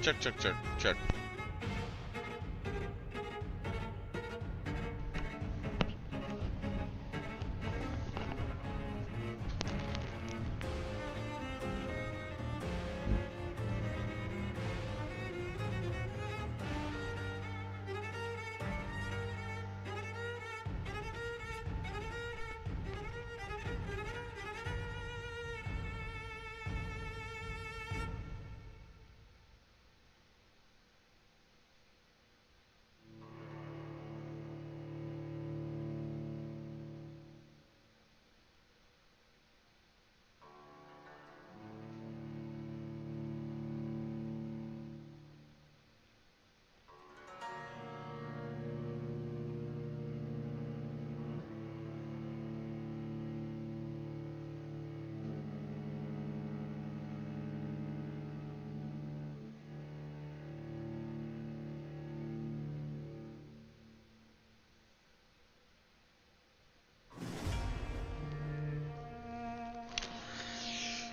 Check, check, check, check.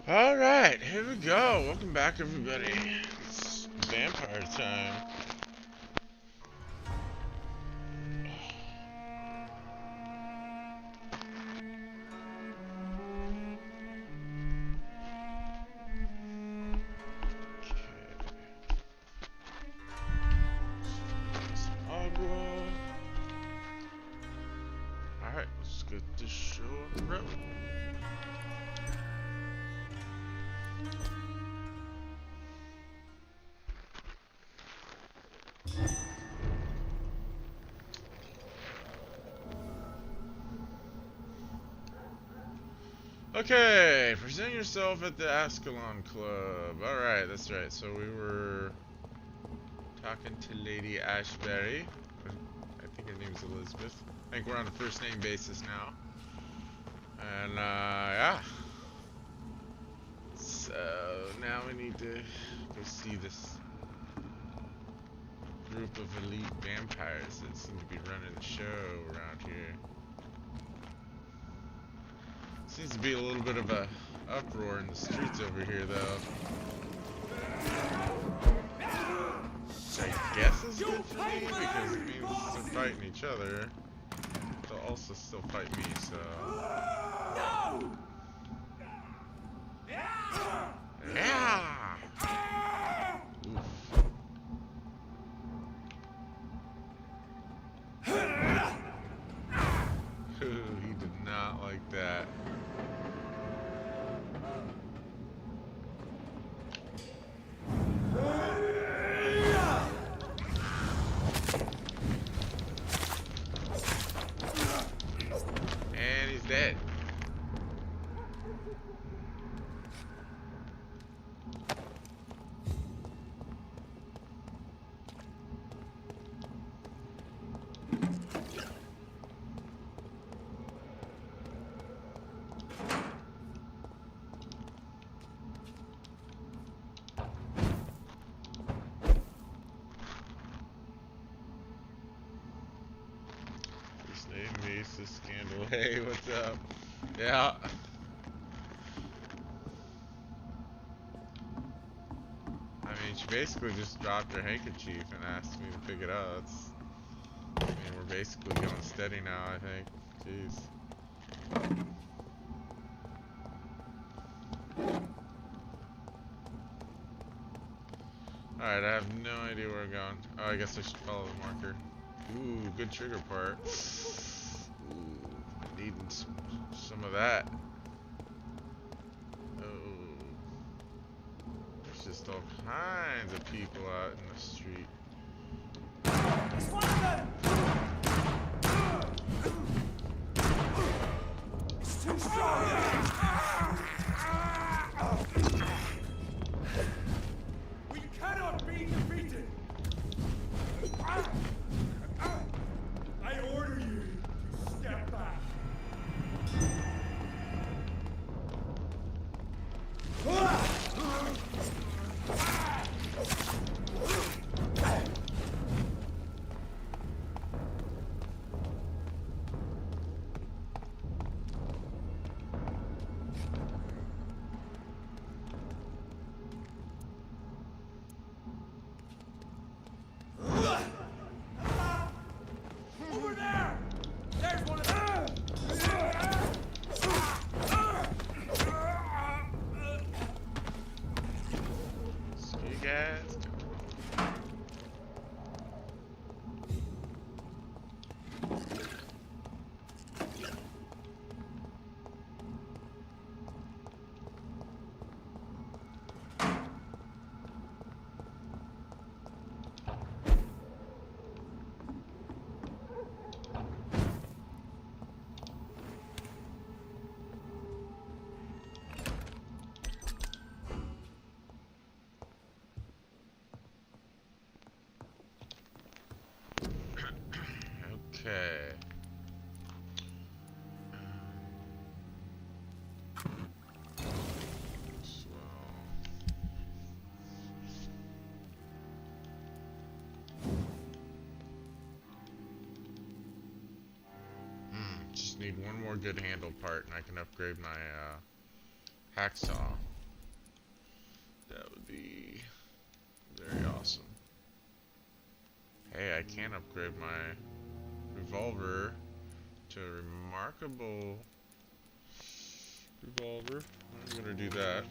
Alright, here we go. Welcome back, everybody. It's vampire time. Alright, let's get this show on the road. Okay, present yourself at the Ascalon Club. Alright, that's right. So we were talking to Lady Ashbury. I think her name's Elizabeth. I think we're on a first name basis now. And, yeah. So, now we need to go see this group of elite vampires that seem to be running the show around here. Seems to be a little bit of a uproar in the streets over here, though. Which I guess is good for me, because it means they're fighting each other. They'll also still fight me, so... Yeah! Oof. Ooh, he did not like that. And he's dead. Mesa scandal. Hey, what's up? Yeah. I mean, she basically just dropped her handkerchief and asked me to pick it up. I mean, we're basically going steady now, I think. Jeez. Alright, I have no idea where I'm going. Oh, I guess I should follow the marker. Ooh, good trigger part. Ooh, needing some of that. Oh. There's just all kinds of people out in the street. It's one of them! It's too strong! We cannot be defeated! I order you to step back. Okay. Just need one more good handle part and I can upgrade my hacksaw. That would be very awesome. Hey, I can upgrade my revolver to a remarkable revolver. I'm gonna do that.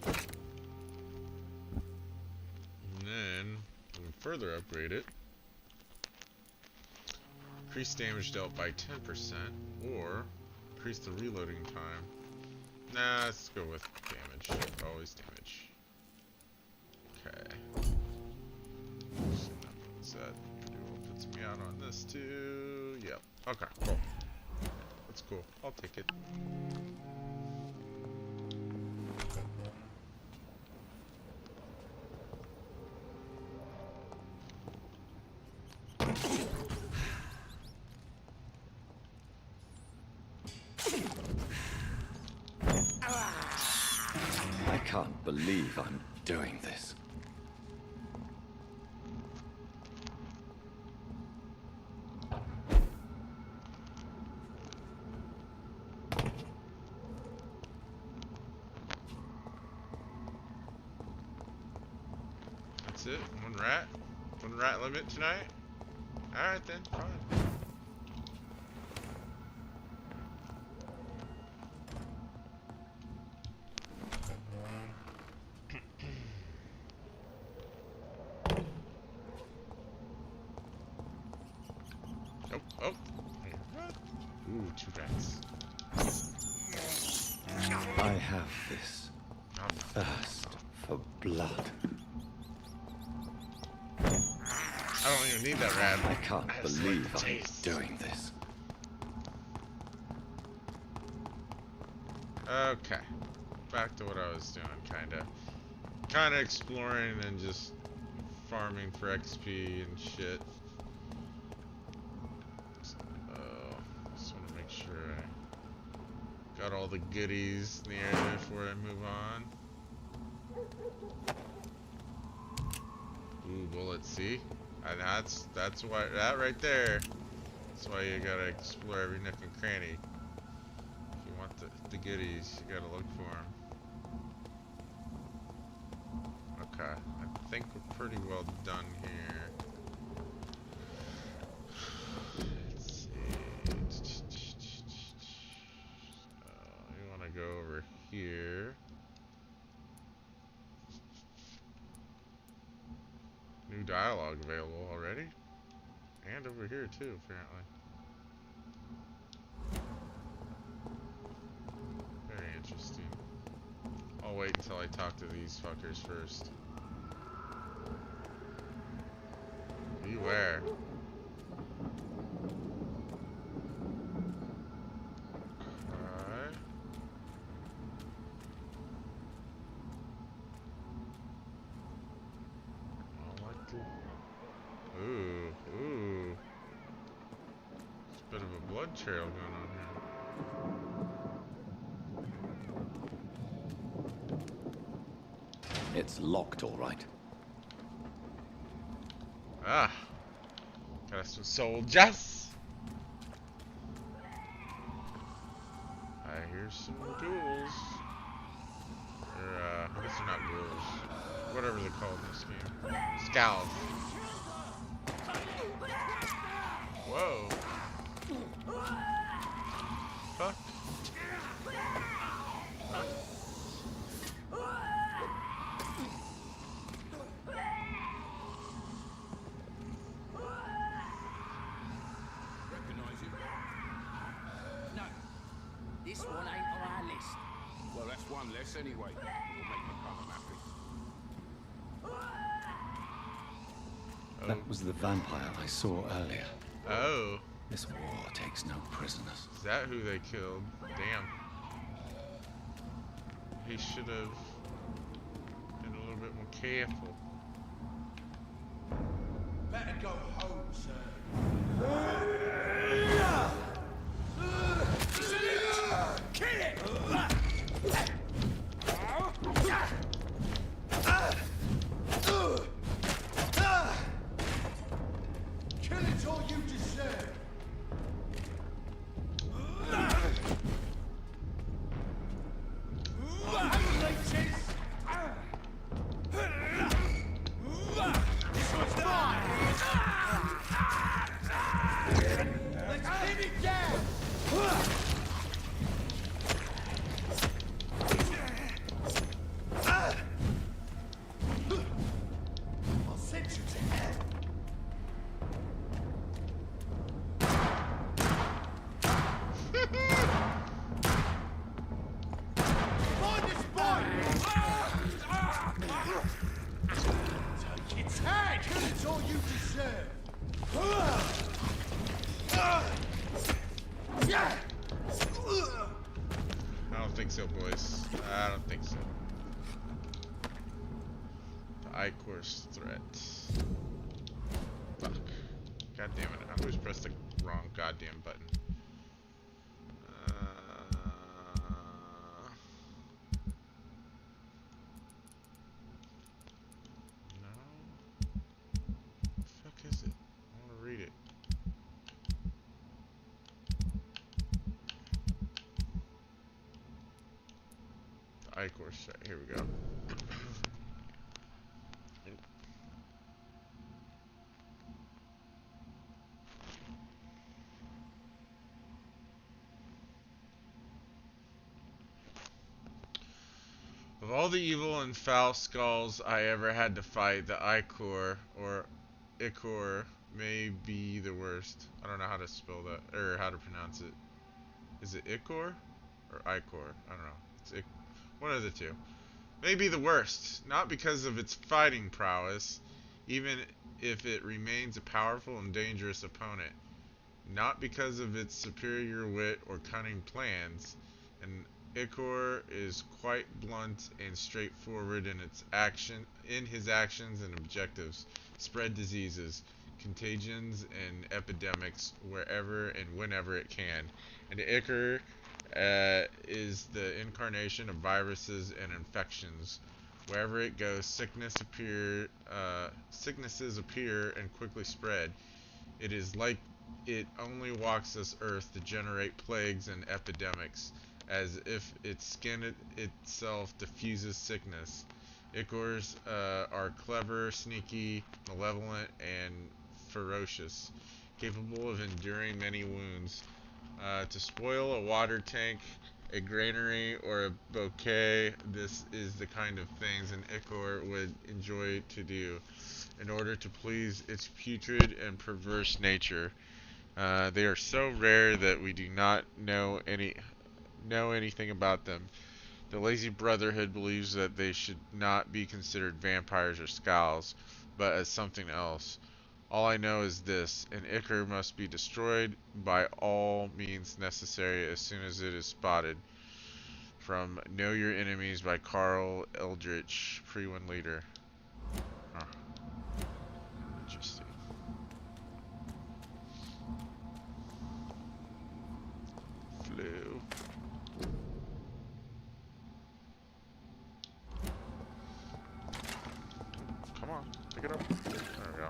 And then we can further upgrade it. Increase damage dealt by 10% or increase the reloading time. Nah, let's go with damage. Always damage. Okay. So that puts me out on this too. Yep. Okay, cool. That's cool. I'll take it. I can't believe I'm doing this. That's it? One rat? One rat limit tonight? Alright then, fine. Oh. Ooh, 2 rats. I have this thirst for blood. I don't even need that rat. I can't believe I'm doing this. Okay. Back to what I was doing, kinda exploring and just farming for XP and shit. Just want to make sure I got all the goodies in the area before I move on. Ooh, bullets, see? And that's why, that right there, that's why you gotta explore every nook and cranny. If you want the goodies, you gotta look for them. Okay, I think we're pretty well done here. Let's see. You wanna go over here. New dialogue available already. And over here too, apparently. Very interesting. I'll wait until I talk to these fuckers first. Beware. Okay. I like to... Ooh. There's a bit of a blood trail going on here. It's locked, all right. Ah. Got some soldiers. I hear some ghouls. I guess they're not ghouls. Whatever they're called in this game. Scows. Whoa. Fuck. This one ain't on our list. Well, that's one less anyway. It'll make me kind of happy. That was the vampire I saw earlier. Oh. This war takes no prisoners. Is that who they killed? Damn. He should have been a little bit more careful. Better go home, sir. It's all you deserve. This one's mine. Let's pin it down. I'll send you to hell. Find this boy! Take its head! It's all you deserve! I don't think so, boys. I don't think so. The I-course threat. Fuck. God damn it. I always pressed the wrong goddamn button. No. The fuck is it? I want to read it. The I-course threat. Here we go. Of all the evil and foul skulls I ever had to fight, the Icor, or Icor, may be the worst. I don't know how to spell that, or how to pronounce it. Is it Icor? Or Icor? I don't know. It's one of the two. May be the worst, not because of its fighting prowess, even if it remains a powerful and dangerous opponent. Not because of its superior wit or cunning plans. An Icor is quite blunt and straightforward in his actions and objectives. Spread diseases, contagions, and epidemics wherever and whenever it can. An Icor is the incarnation of viruses and infections. Wherever it goes, sicknesses appear and quickly spread. It is like it only walks this earth to generate plagues and epidemics, as if its skin itself diffuses sickness. Icors are clever, sneaky, malevolent, and ferocious, capable of enduring many wounds. To spoil a water tank, a granary, or a bouquet, this is the kind of things an Icor would enjoy to do, in order to please its putrid and perverse nature. They are so rare that we do not know anything about them. The Lazy Brotherhood believes that they should not be considered vampires or skulls, but as something else. All I know is this: an Ichor must be destroyed by all means necessary as soon as it is spotted. From Know Your Enemies by Carl Eldritch, Pre-Win Leader. Huh. Interesting. Flu. Come on, pick it up. There we go.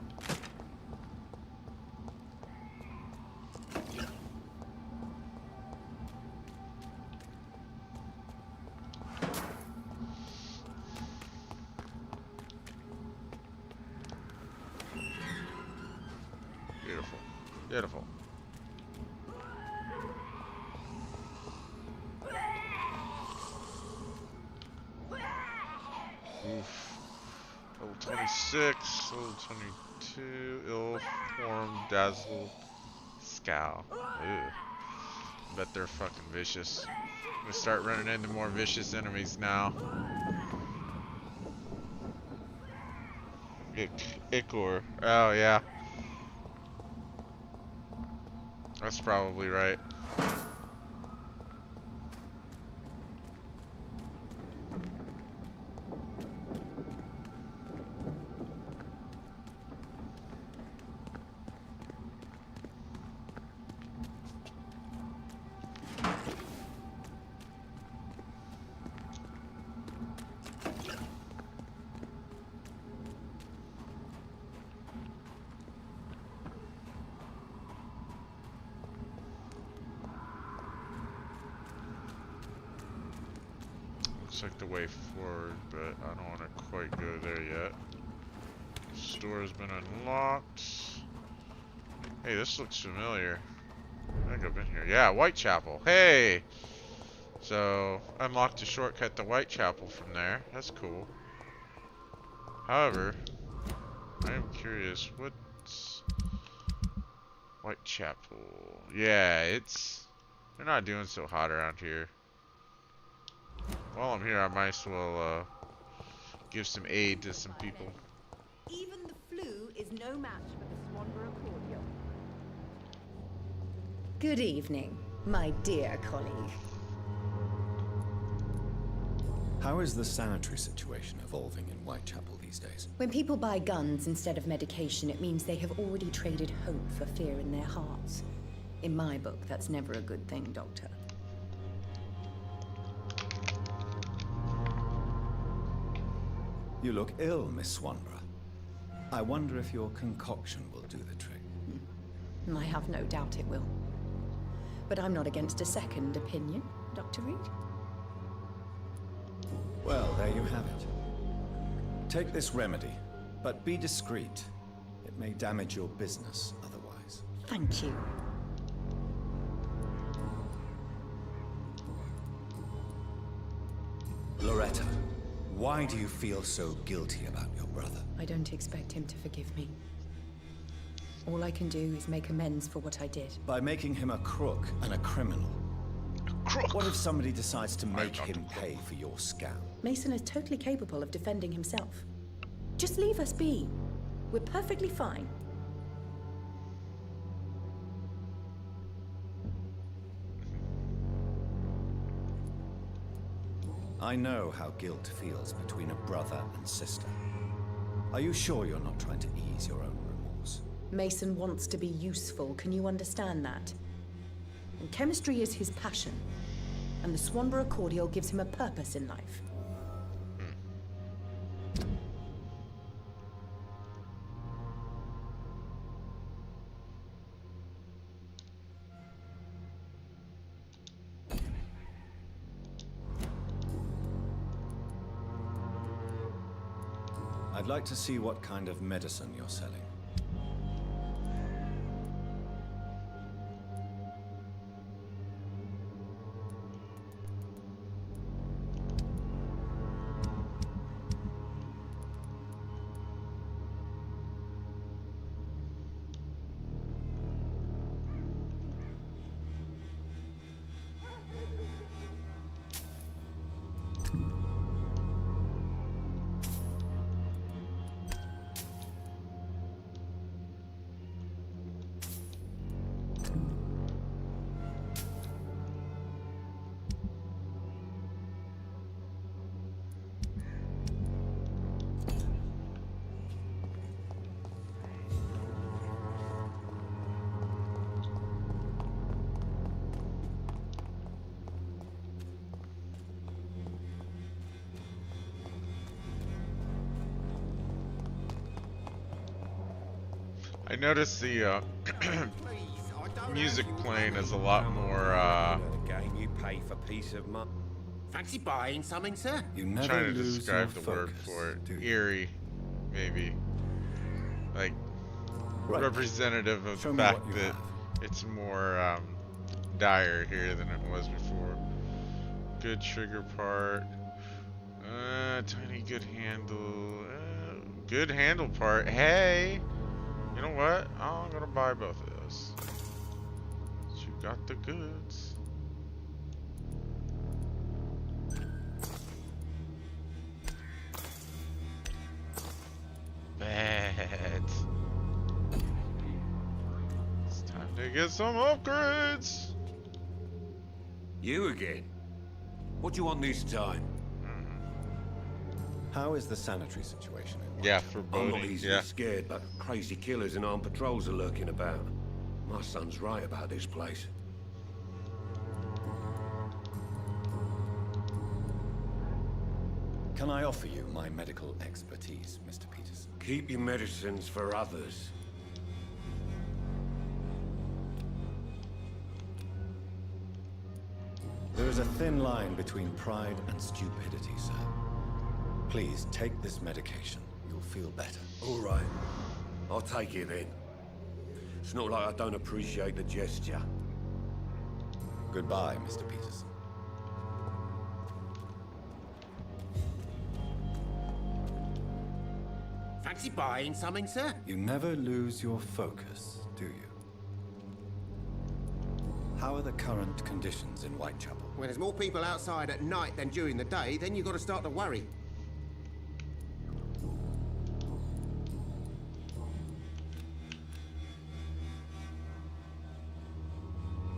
Beautiful. Beautiful. Oof. Level 26, level 22, ill-formed, dazzled, scowl. Ew. Bet they're fucking vicious. I'm gonna start running into more vicious enemies now. Ichor. Oh, yeah. That's probably right. looks like the way forward, but I don't want to quite go there yet. Store has been unlocked. Hey, this looks familiar. I think I've been here. Yeah, Whitechapel. Hey! So, unlocked a shortcut to Whitechapel from there. That's cool. However, I am curious, what's Whitechapel? Yeah, they're not doing so hot around here. While I'm here, I might as well give some aid to some people. Even the flu is no match for the Swanborough cordial. Good evening, my dear colleague. How is the sanitary situation evolving in Whitechapel these days? When people buy guns instead of medication, it means they have already traded hope for fear in their hearts. In my book, that's never a good thing, Doctor. You look ill, Miss Swanborough. I wonder if your concoction will do the trick. I have no doubt it will. But I'm not against a second opinion, Dr. Reed. Well, there you have it. Take this remedy, but be discreet. It may damage your business otherwise. Thank you. Loretta, why do you feel so guilty about your brother? I don't expect him to forgive me. All I can do is make amends for what I did. By making him a crook and a criminal. Crook! What if somebody decides to make him pay for your scam? Mason is totally capable of defending himself. Just leave us be. We're perfectly fine. I know how guilt feels between a brother and sister. Are you sure you're not trying to ease your own remorse? Mason wants to be useful, can you understand that? And chemistry is his passion. And the Swanborough cordial gives him a purpose in life. I'd like to see what kind of medicine you're selling. I noticed the music playing is a lot more game you pay for peace of mind. Fancy buying something, sir? You I'm never trying to lose describe your the word focus, for it. do you? Eerie, maybe. Like, Right. representative of Show the me fact what you that have. it's more dire here than it was before. Good trigger part. Tiny good handle. Good handle part. Hey! You know what? I'm gonna buy both of those. You got the goods. Bad. It's time to get some upgrades. You again? What do you want this time? How is the sanitary situation in Yeah, Whitechapel? I'm not foreboding. easily Yeah. scared, but crazy killers and armed patrols are lurking about. My son's right about this place. Can I offer you my medical expertise, Mr. Peterson? Keep your medicines for others. There is a thin line between pride and stupidity, sir. Please take this medication. You'll feel better. All right. I'll take it then. It's not like I don't appreciate the gesture. Goodbye, Mr. Peterson. Fancy buying something, sir? You never lose your focus, do you? How are the current conditions in Whitechapel? When there's more people outside at night than during the day, then you've got to start to worry.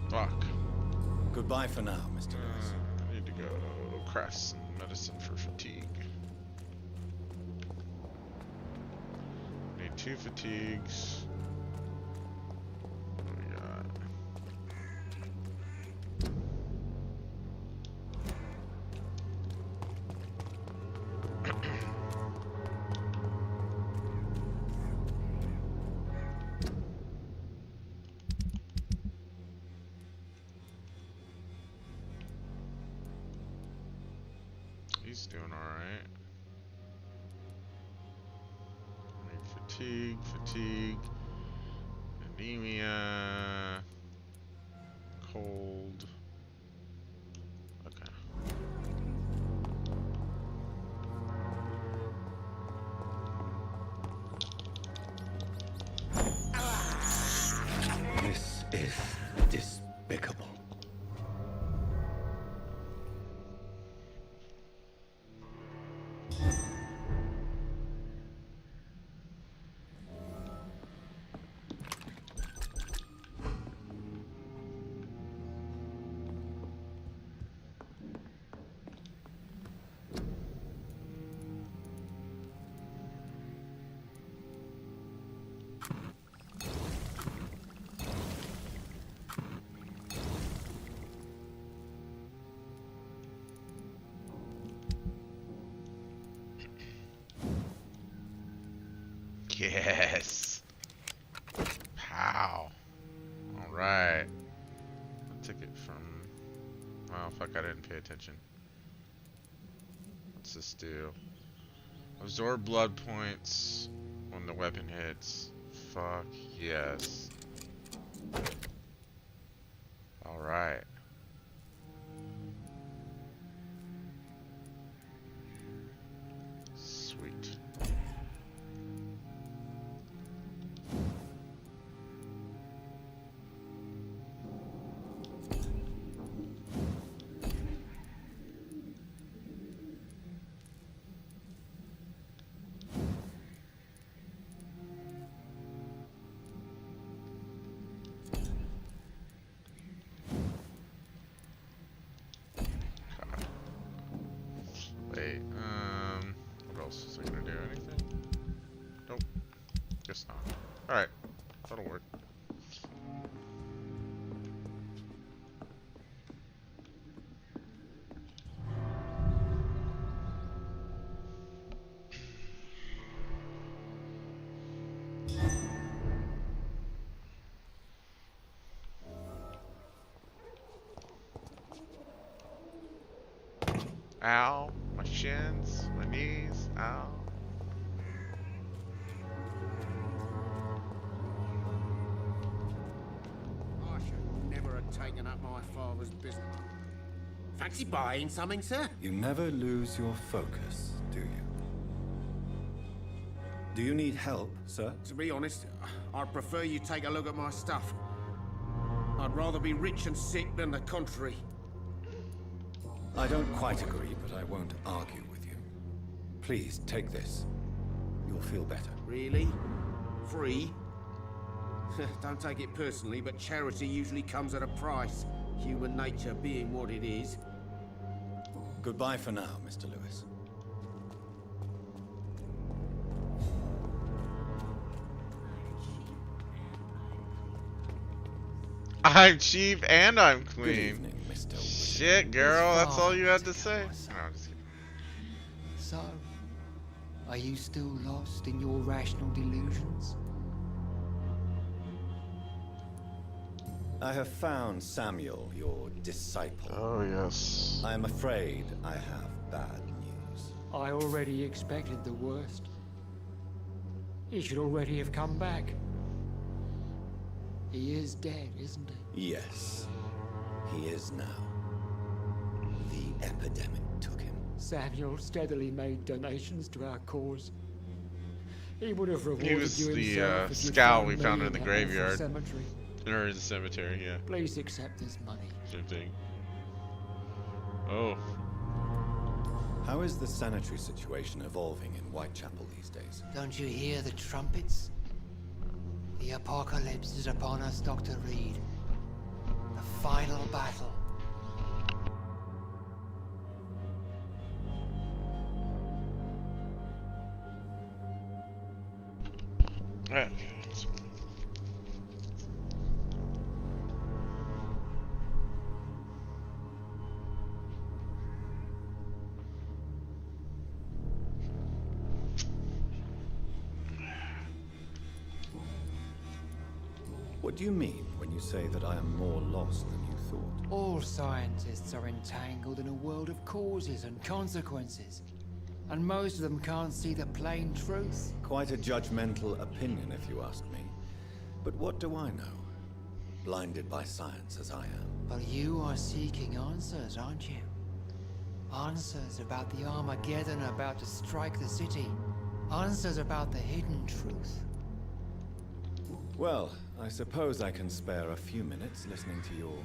Fuck. Goodbye for now, Mr. Lewis. I need to go craft some medicine for fatigue. Need 2 fatigues. What do we got? He's doing alright. Fatigue, anemia, cold. Okay. This is despicable. Yes. Pow. Alright. I took it from... Oh, fuck, I didn't pay attention. What's this do? Absorb blood points when the weapon hits. Fuck, yes. Alright. Sweet. Wait, what else is it gonna do? Anything? Nope. Guess not. Alright, that'll work. Ow, my shins, my knees, ow. I should never have taken up my father's business. Fancy buying something, sir? You never lose your focus, do you? Do you need help, sir? To be honest, I'd prefer you take a look at my stuff. I'd rather be rich and sick than the contrary. I don't quite agree, but I won't argue with you. Please, take this. You'll feel better. Really? Free? Don't take it personally, but charity usually comes at a price. Human nature being what it is. Goodbye for now, Mr. Lewis. I'm cheap and I'm Good clean. evening, Mr. Shit, girl, that's all you had to say? No, I'm just kidding. So, are you still lost in your rational delusions? I have found Samuel, your disciple. Oh, yes. I am afraid I have bad news. I already expected the worst. He should already have come back. He is dead, isn't he? Yes, he is now. The epidemic took him. Samuel steadily made donations to our cause. He would have rewarded He was you the himself if you'd scout found we me found in the that graveyard. awful cemetery. Or in the cemetery, yeah. Please accept this money. Same thing. Oh. How is the sanitary situation evolving in Whitechapel these days? Don't you hear the trumpets? The apocalypse is upon us, Dr. Reed. The final battle. Yeah. What do you mean when you say that I am more lost than you thought? All scientists are entangled in a world of causes and consequences. And most of them can't see the plain truth. Quite a judgmental opinion, if you ask me. But what do I know? Blinded by science as I am. But you are seeking answers, aren't you? Answers about the Armageddon about to strike the city. Answers about the hidden truth. Well, I suppose I can spare a few minutes listening to your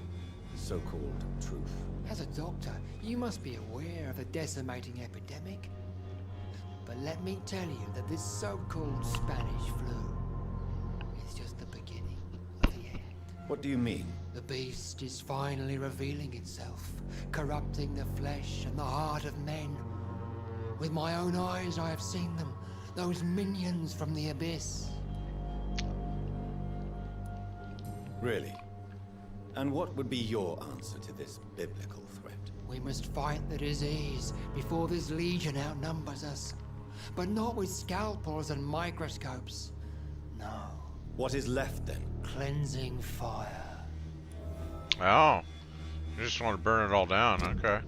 so-called truth. As a doctor, you must be aware of the decimating epidemic. But let me tell you that this so-called Spanish flu is just the beginning of the end. What do you mean? The beast is finally revealing itself, corrupting the flesh and the heart of men. With my own eyes I have seen them, those minions from the abyss. Really? And what would be your answer to this biblical threat? We must fight the disease before this legion outnumbers us. But not with scalpels and microscopes. No. What is left then? Cleansing fire. Oh. You just want to burn it all down, okay.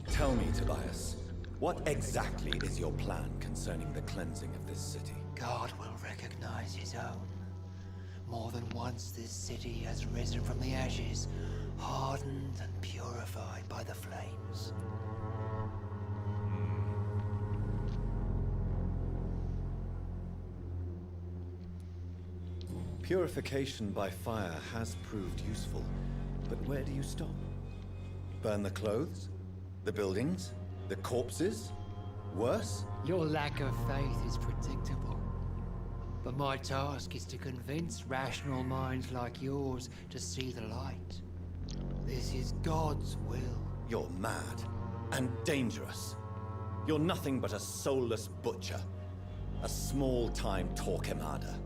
Tell me, Tobias, what exactly is your plan concerning the cleansing of this city? God will recognize his own. More than once this city has risen from the ashes, hardened and purified by the flames. Purification by fire has proved useful, but where do you stop? Burn the clothes? The buildings? The corpses? Worse? Your lack of faith is predictable. But my task is to convince rational minds like yours to see the light. This is God's will. You're mad and dangerous. You're nothing but a soulless butcher. A small-time Torquemada.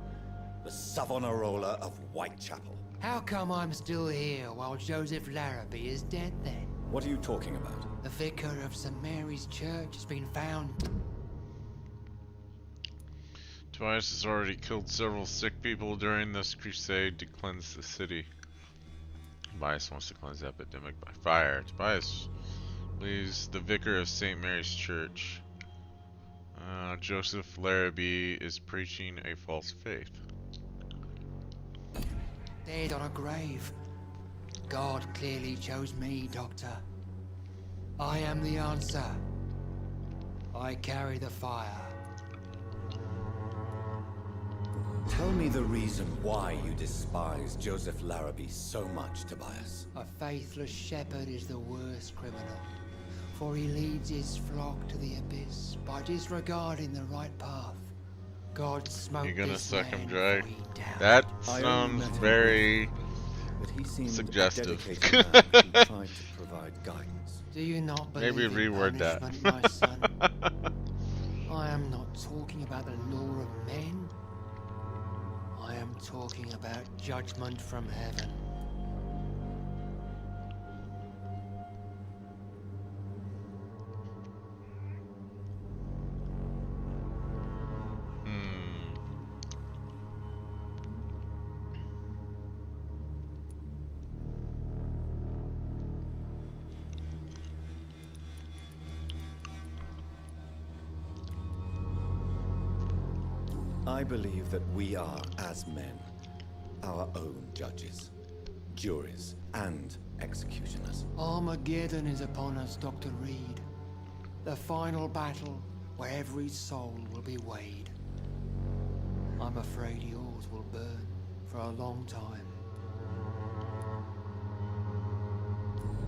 The Savonarola of Whitechapel. How come I'm still here while Joseph Larrabee is dead then? What are you talking about? The vicar of St. Mary's Church has been found. Tobias has already killed several sick people during this crusade to cleanse the city. Tobias wants to cleanse the epidemic by fire. Tobias believes the vicar of St. Mary's Church. Joseph Larrabee is preaching a false faith. Dead on a grave. God clearly chose me, Doctor. I am the answer. I carry the fire. Tell me the reason why you despise Joseph Larrabee so much, Tobias. A faithless shepherd is the worst criminal, for he leads his flock to the abyss by disregarding the right path. God smote You're gonna this suck him man dry? before he downed That I sounds only met him very but he seemed suggestive. a dedicated man who tried to provide guidance. Do you not believe Maybe in reword that. punishment, my son? I am not talking about the law of men. I am talking about judgment from heaven. I believe that we are, as men, our own judges, juries, and executioners. Armageddon is upon us, Dr. Reed. The final battle where every soul will be weighed. I'm afraid yours will burn for a long time.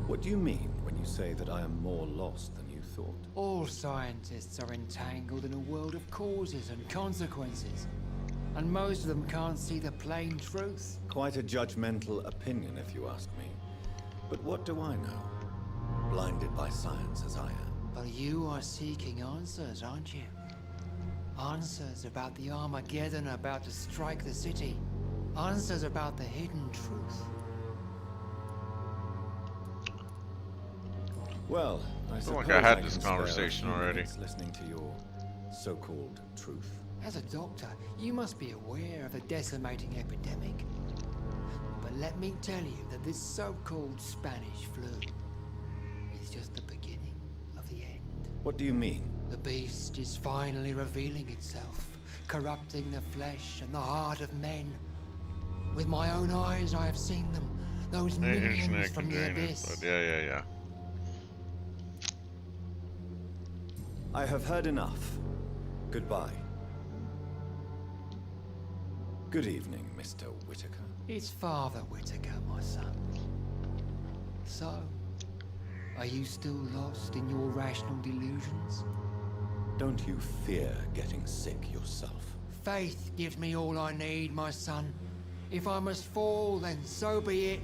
What do you mean when you say that I am more lost than you thought? All scientists are entangled in a world of causes and consequences, and most of them can't see the plain truth. Quite a judgmental opinion, if you ask me. But what do I know? Blinded by science as I am. But you are seeking answers, aren't you? Answers about the Armageddon about to strike the city. Answers about the hidden truth. Well, I feel suppose like I had can this spare a conversation few already. minutes listening to your so-called truth. As a doctor, you must be aware of the decimating epidemic. But let me tell you that this so-called Spanish flu is just the beginning of the end. What do you mean? The beast is finally revealing itself, corrupting the flesh and the heart of men. With my own eyes, I have seen them, those minions from the abyss. Yeah. I have heard enough. Goodbye. Good evening, Mr. Whitaker. It's Father Whitaker, my son. So, are you still lost in your rational delusions? Don't you fear getting sick yourself? Faith gives me all I need, my son. If I must fall, then so be it.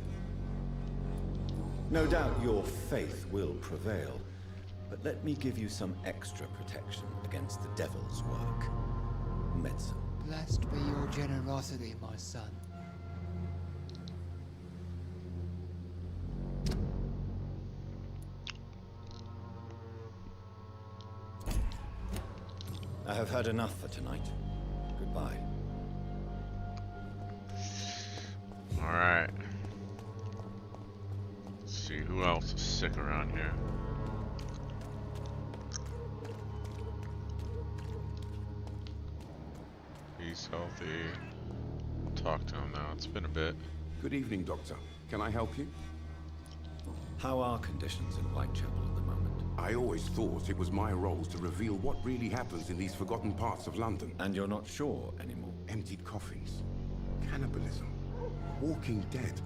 No doubt your faith will prevail, but let me give you some extra protection against the devil's work. Medicine. Blessed be your generosity, my son. I have heard enough for tonight. Goodbye. Alright. Let's see, who else is sick around here? He's healthy. Talk to him now. It's been a bit. Good evening, Doctor. Can I help you? How are conditions in Whitechapel at the moment? I always thought it was my role to reveal what really happens in these forgotten parts of London. And you're not sure anymore? Emptied coffins, cannibalism, walking dead.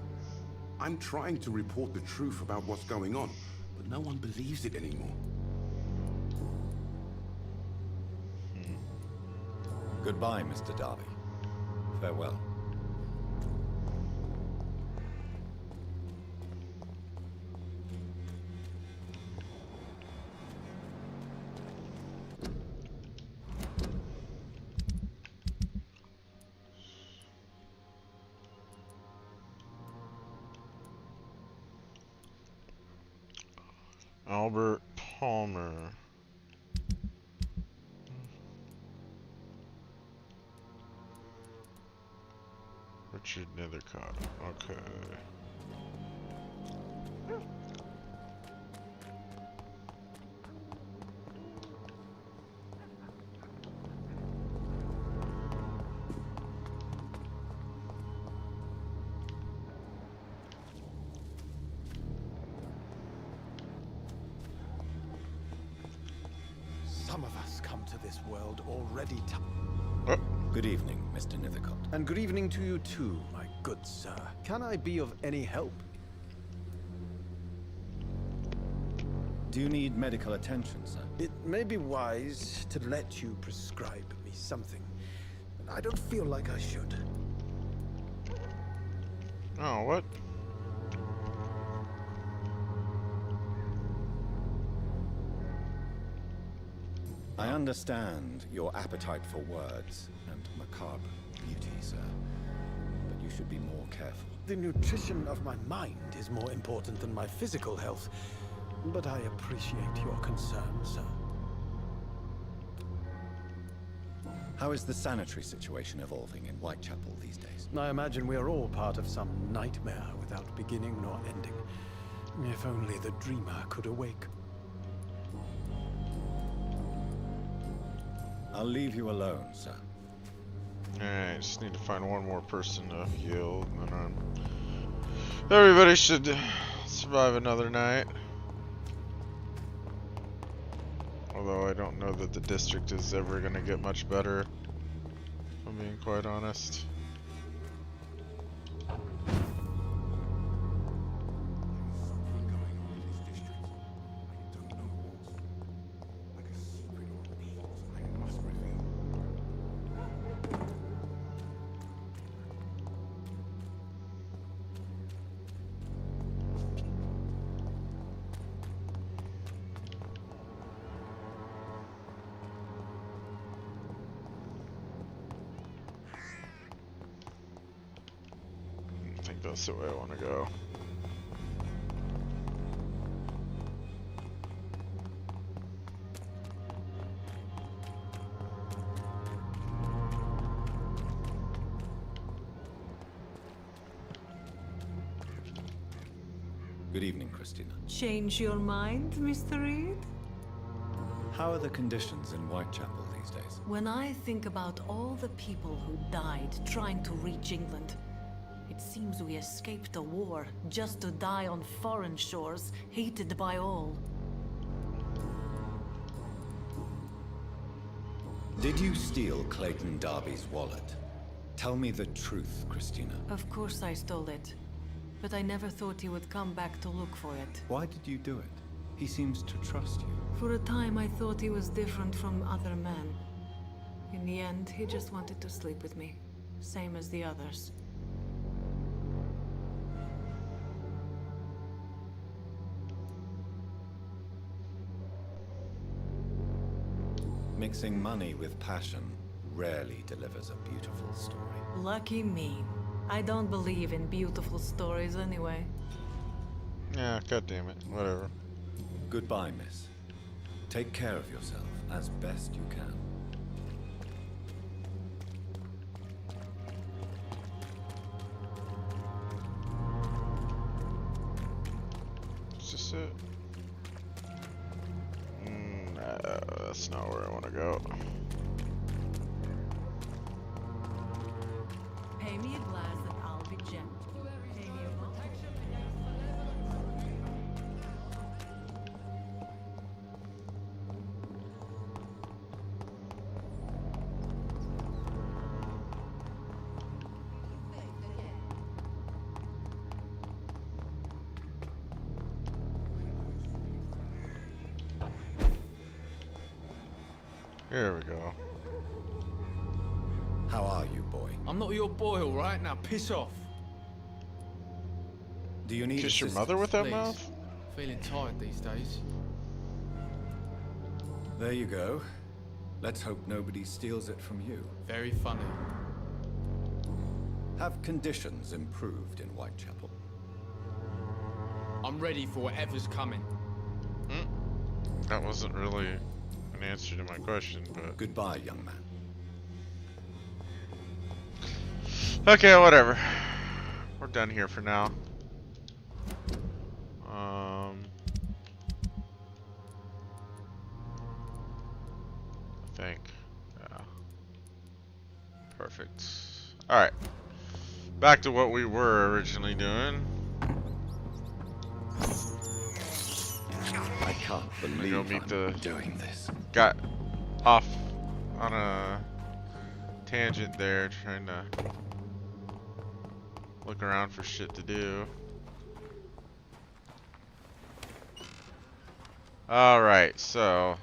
I'm trying to report the truth about what's going on, but no one believes it anymore. Goodbye, Mr. Darby. Farewell. Albert Palmer. Richard Nethercott. Okay. Some of us come to this world already. Good evening, Mr. Nethercott. And good evening to you too, my good sir. Can I be of any help? Do you need medical attention, sir? It may be wise to let you prescribe me something. But I don't feel like I should. Oh, what? I understand your appetite for words and macabre beauty, sir. But you should be more careful. The nutrition of my mind is more important than my physical health. But I appreciate your concern, sir. How is the sanitary situation evolving in Whitechapel these days? I imagine we are all part of some nightmare without beginning nor ending. If only the dreamer could awake. I'll leave you alone, sir. Alright, just need to find one more person to heal, and then everybody should survive another night. Although I don't know that the district is ever going to get much better, if I'm being quite honest. I think that's the way I want to go. Good evening, Christina. Change your mind, Mr. Reed? How are the conditions in Whitechapel these days? When I think about all the people who died trying to reach England, it seems we escaped a war just to die on foreign shores, hated by all. Did you steal Clayton Darby's wallet? Tell me the truth, Christina. Of course I stole it, but I never thought he would come back to look for it. Why did you do it? He seems to trust you. For a time I thought he was different from other men. In the end, he just wanted to sleep with me, same as the others. Mixing money with passion rarely delivers a beautiful story. Lucky me. I don't believe in beautiful stories anyway. Yeah, goddammit, whatever. Goodbye, miss. Take care of yourself as best you can. Is this it? No, that's not where I want to go. Pay me a glass and I'll be gentle. Pay me a protection. Here we go. How are you, boy? I'm not your boy, all right? Now piss off. Do you need Kiss your assistance? mother with that Please. mouth? Feeling tired these days. There you go. Let's hope nobody steals it from you. Very funny. Have conditions improved in Whitechapel? I'm ready for whatever's coming. That wasn't really an answer to my question, but... Goodbye, young man. Okay, whatever. We're done here for now. I think. Yeah. Perfect. Alright. Back to what we were originally doing. I can't believe go meet I'm doing this. Got off on a tangent there, trying to look around for shit to do. Alright, so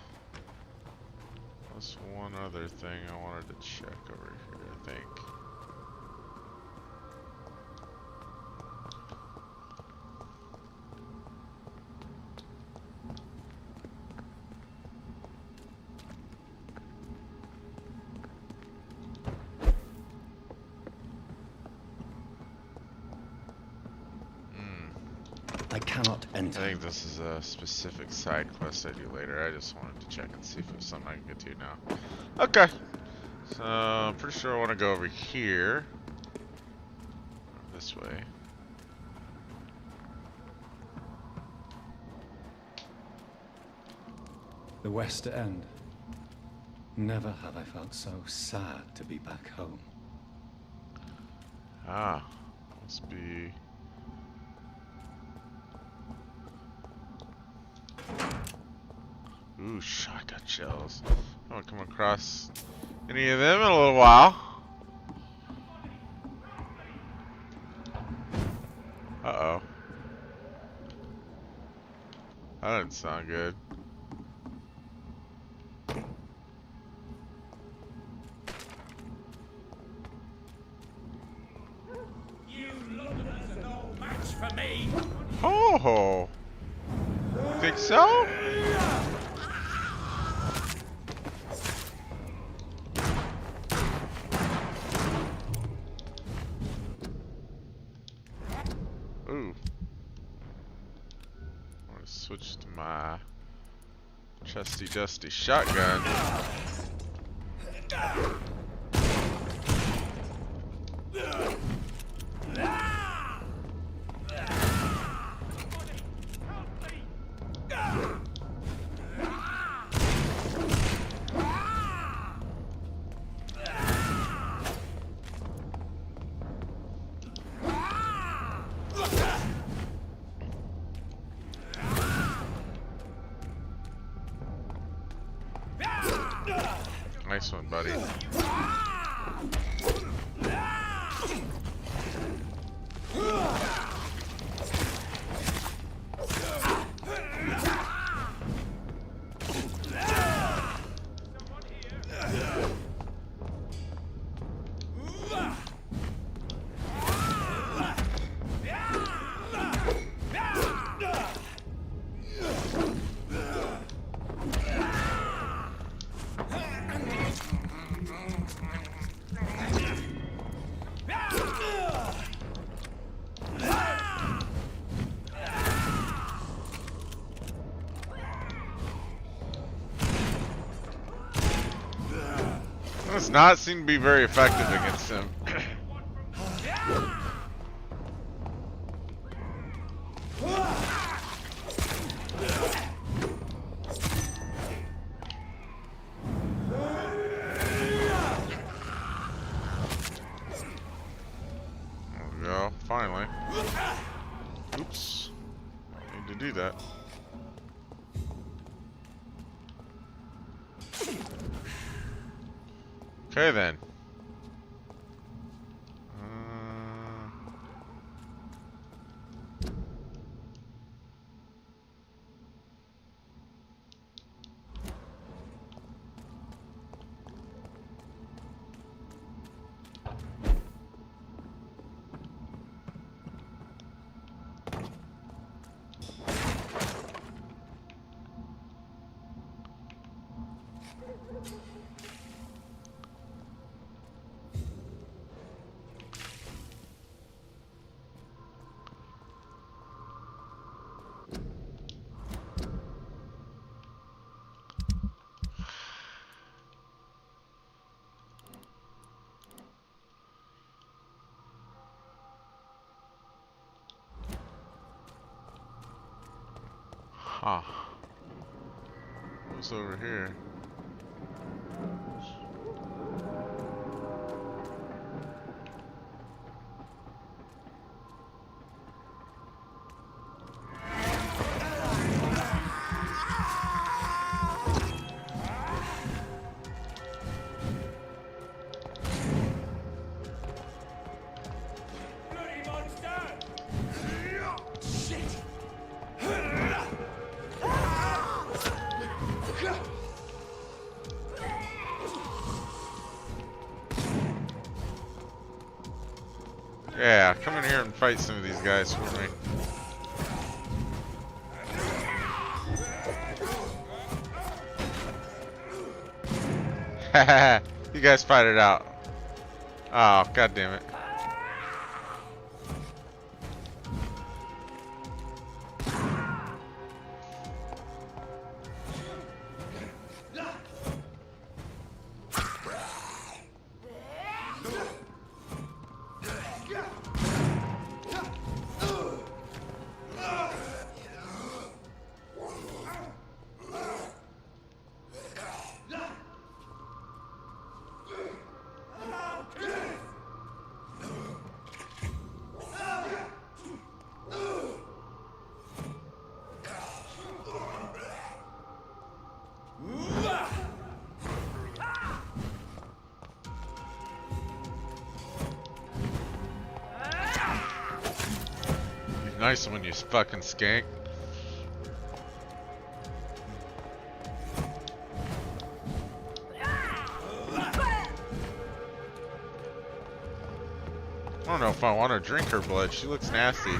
there's one other thing I wanted to check over here, I think. I cannot I enter. think this is a specific side quest I do later. I just wanted to check and see if it was something I can get to now. Okay. So, I'm pretty sure I want to go over here. Or this way. The West End. Never have I felt so sad to be back home. Ah, must be. Ooh, shotgun shells. I haven't come across any of them in a little while. Uh-oh. That didn't sound good. You Londoners are no match for me. Oh, think so? Ooh. I'm gonna switch to my trusty dusty shotgun. Nice one, buddy. Does not seem to be very effective against him. There we go, finally. Oops. Need to do that. Okay then. Huh. What's over here? Bloody monster! Yeah, come in here and fight some of these guys for me. Haha, you guys fight it out. Oh, god damn it. Nice one, you fucking skank. I don't know if I want to drink her blood. She looks nasty.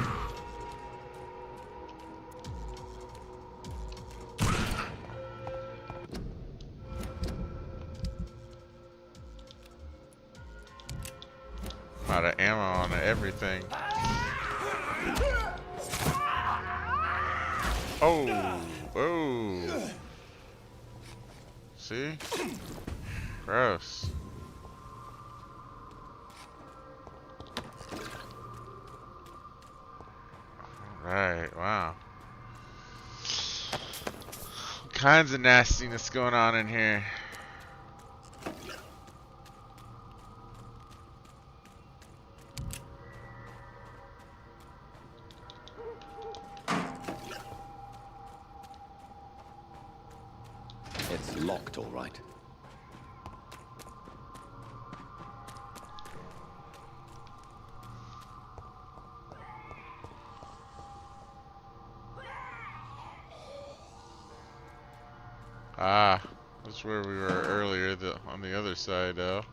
Out of ammo on everything. Oh, oh. See? Gross. Alright, wow. All kinds of nastiness going on in here. It's locked, all right. Ah, that's where we were earlier, on the other side, though.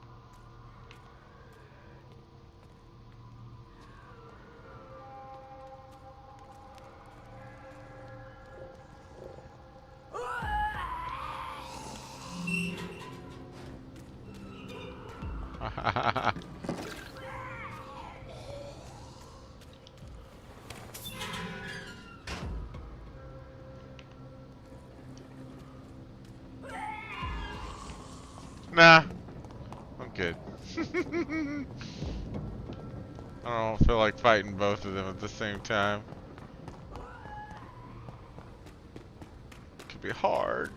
Nah, I'm good. I don't feel like fighting both of them at the same time. Could be hard.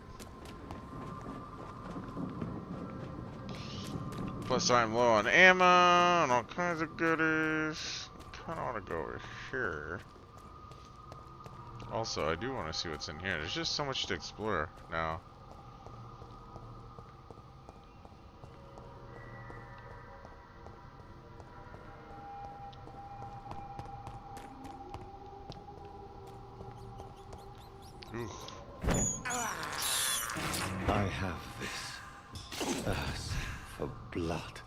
Plus I'm low on ammo and all kinds of goodies. Kinda wanna go over here. Also, I do want to see what's in here. There's just so much to explore now. Oof. I have this thirst for blood.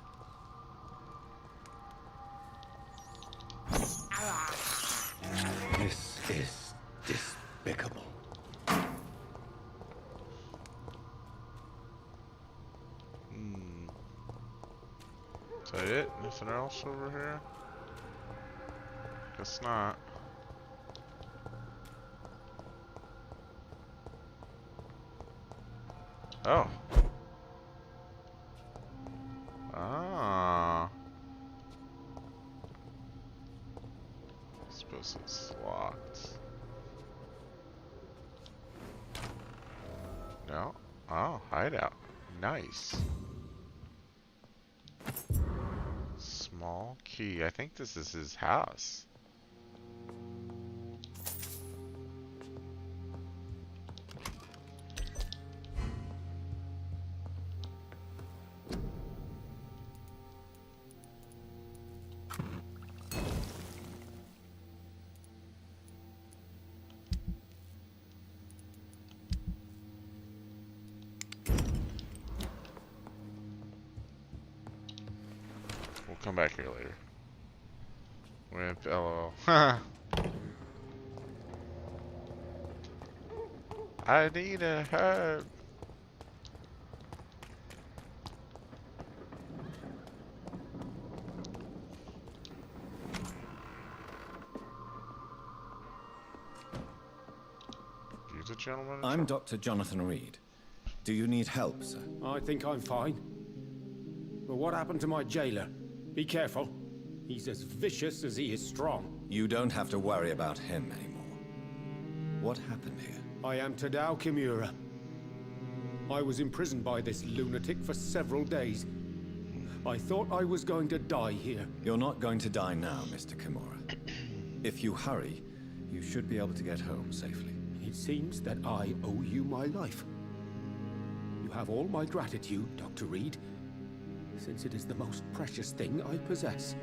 This is despicable. Is that it? Nothing else over here? Guess not. Oh. Ah. I suppose it's locked. No. Oh, hideout. Nice. Small key. I think this is his house. We'll come back here later. Wimp, LOL. I need a herb. You the gentleman? I'm Dr. Jonathan Reed. Do you need help, sir? I think I'm fine. But what happened to my jailer? Be careful. He's as vicious as he is strong. You don't have to worry about him anymore. What happened here? I am Tadao Kimura. I was imprisoned by this lunatic for several days. I thought I was going to die here. You're not going to die now, Mr. Kimura. If you hurry, you should be able to get home safely. It seems that I owe you my life. You have all my gratitude, Dr. Reed, since it is the most precious thing I possess.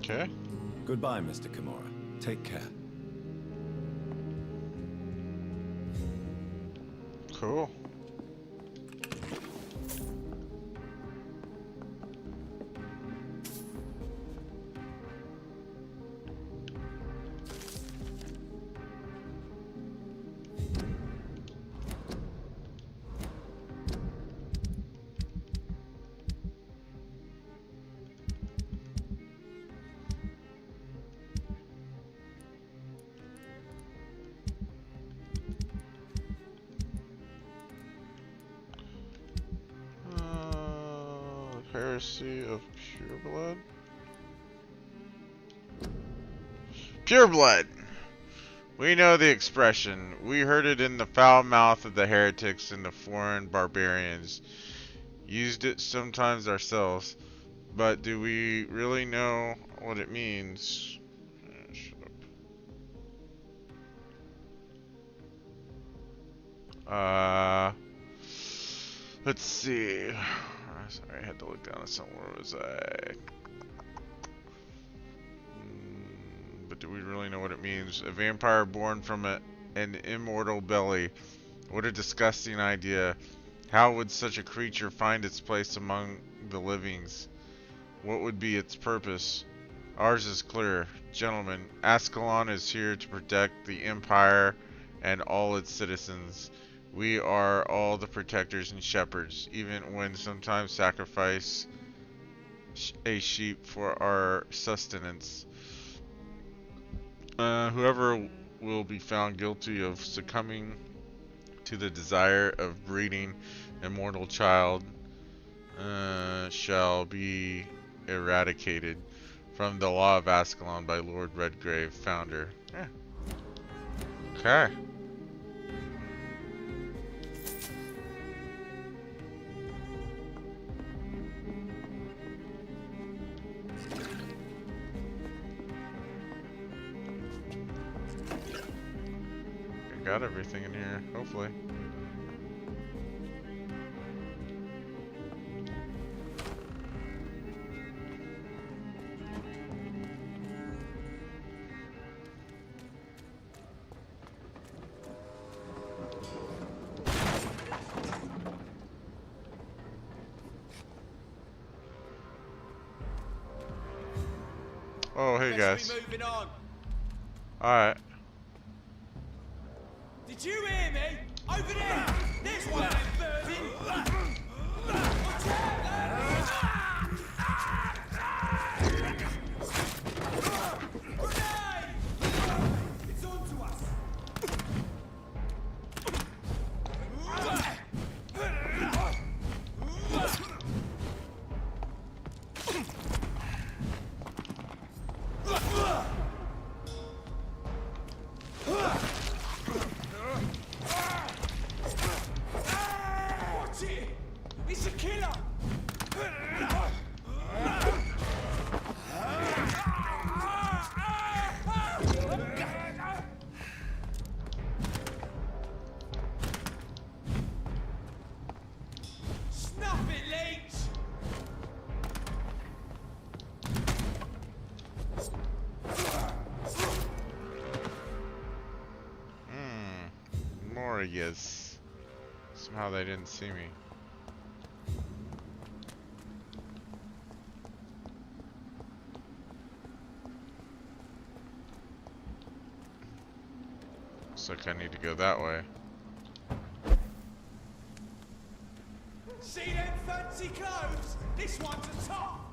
Okay. Goodbye, Mr. Kimura. Take care. Cool. Heresy of Pureblood. Pureblood! We know the expression. We heard it in the foul mouth of the heretics and the foreign barbarians. Used it sometimes ourselves. But do we really know what it means? Shut up. Let's see. Sorry, I had to look down at somewhere. Where was I? But do we really know what it means? A vampire born from an immortal belly. What a disgusting idea. How would such a creature find its place among the livings? What would be its purpose? Ours is clear. Gentlemen, Ascalon is here to protect the Empire and all its citizens. We are all the protectors and shepherds, even when sometimes sacrifice a sheep for our sustenance. Whoever will be found guilty of succumbing to the desire of breeding a mortal child shall be eradicated from the law of Ascalon by Lord Redgrave, founder. Yeah. Okay. Got everything in here, hopefully. Oh, hey guys. Alright. Did you hear me? Over there! There's one of them birds! It's on to us! It's a killer! Snuff it, leech! More yes. Somehow they didn't see me. Looks like I need to go that way. See them fancy clothes? This one's a top!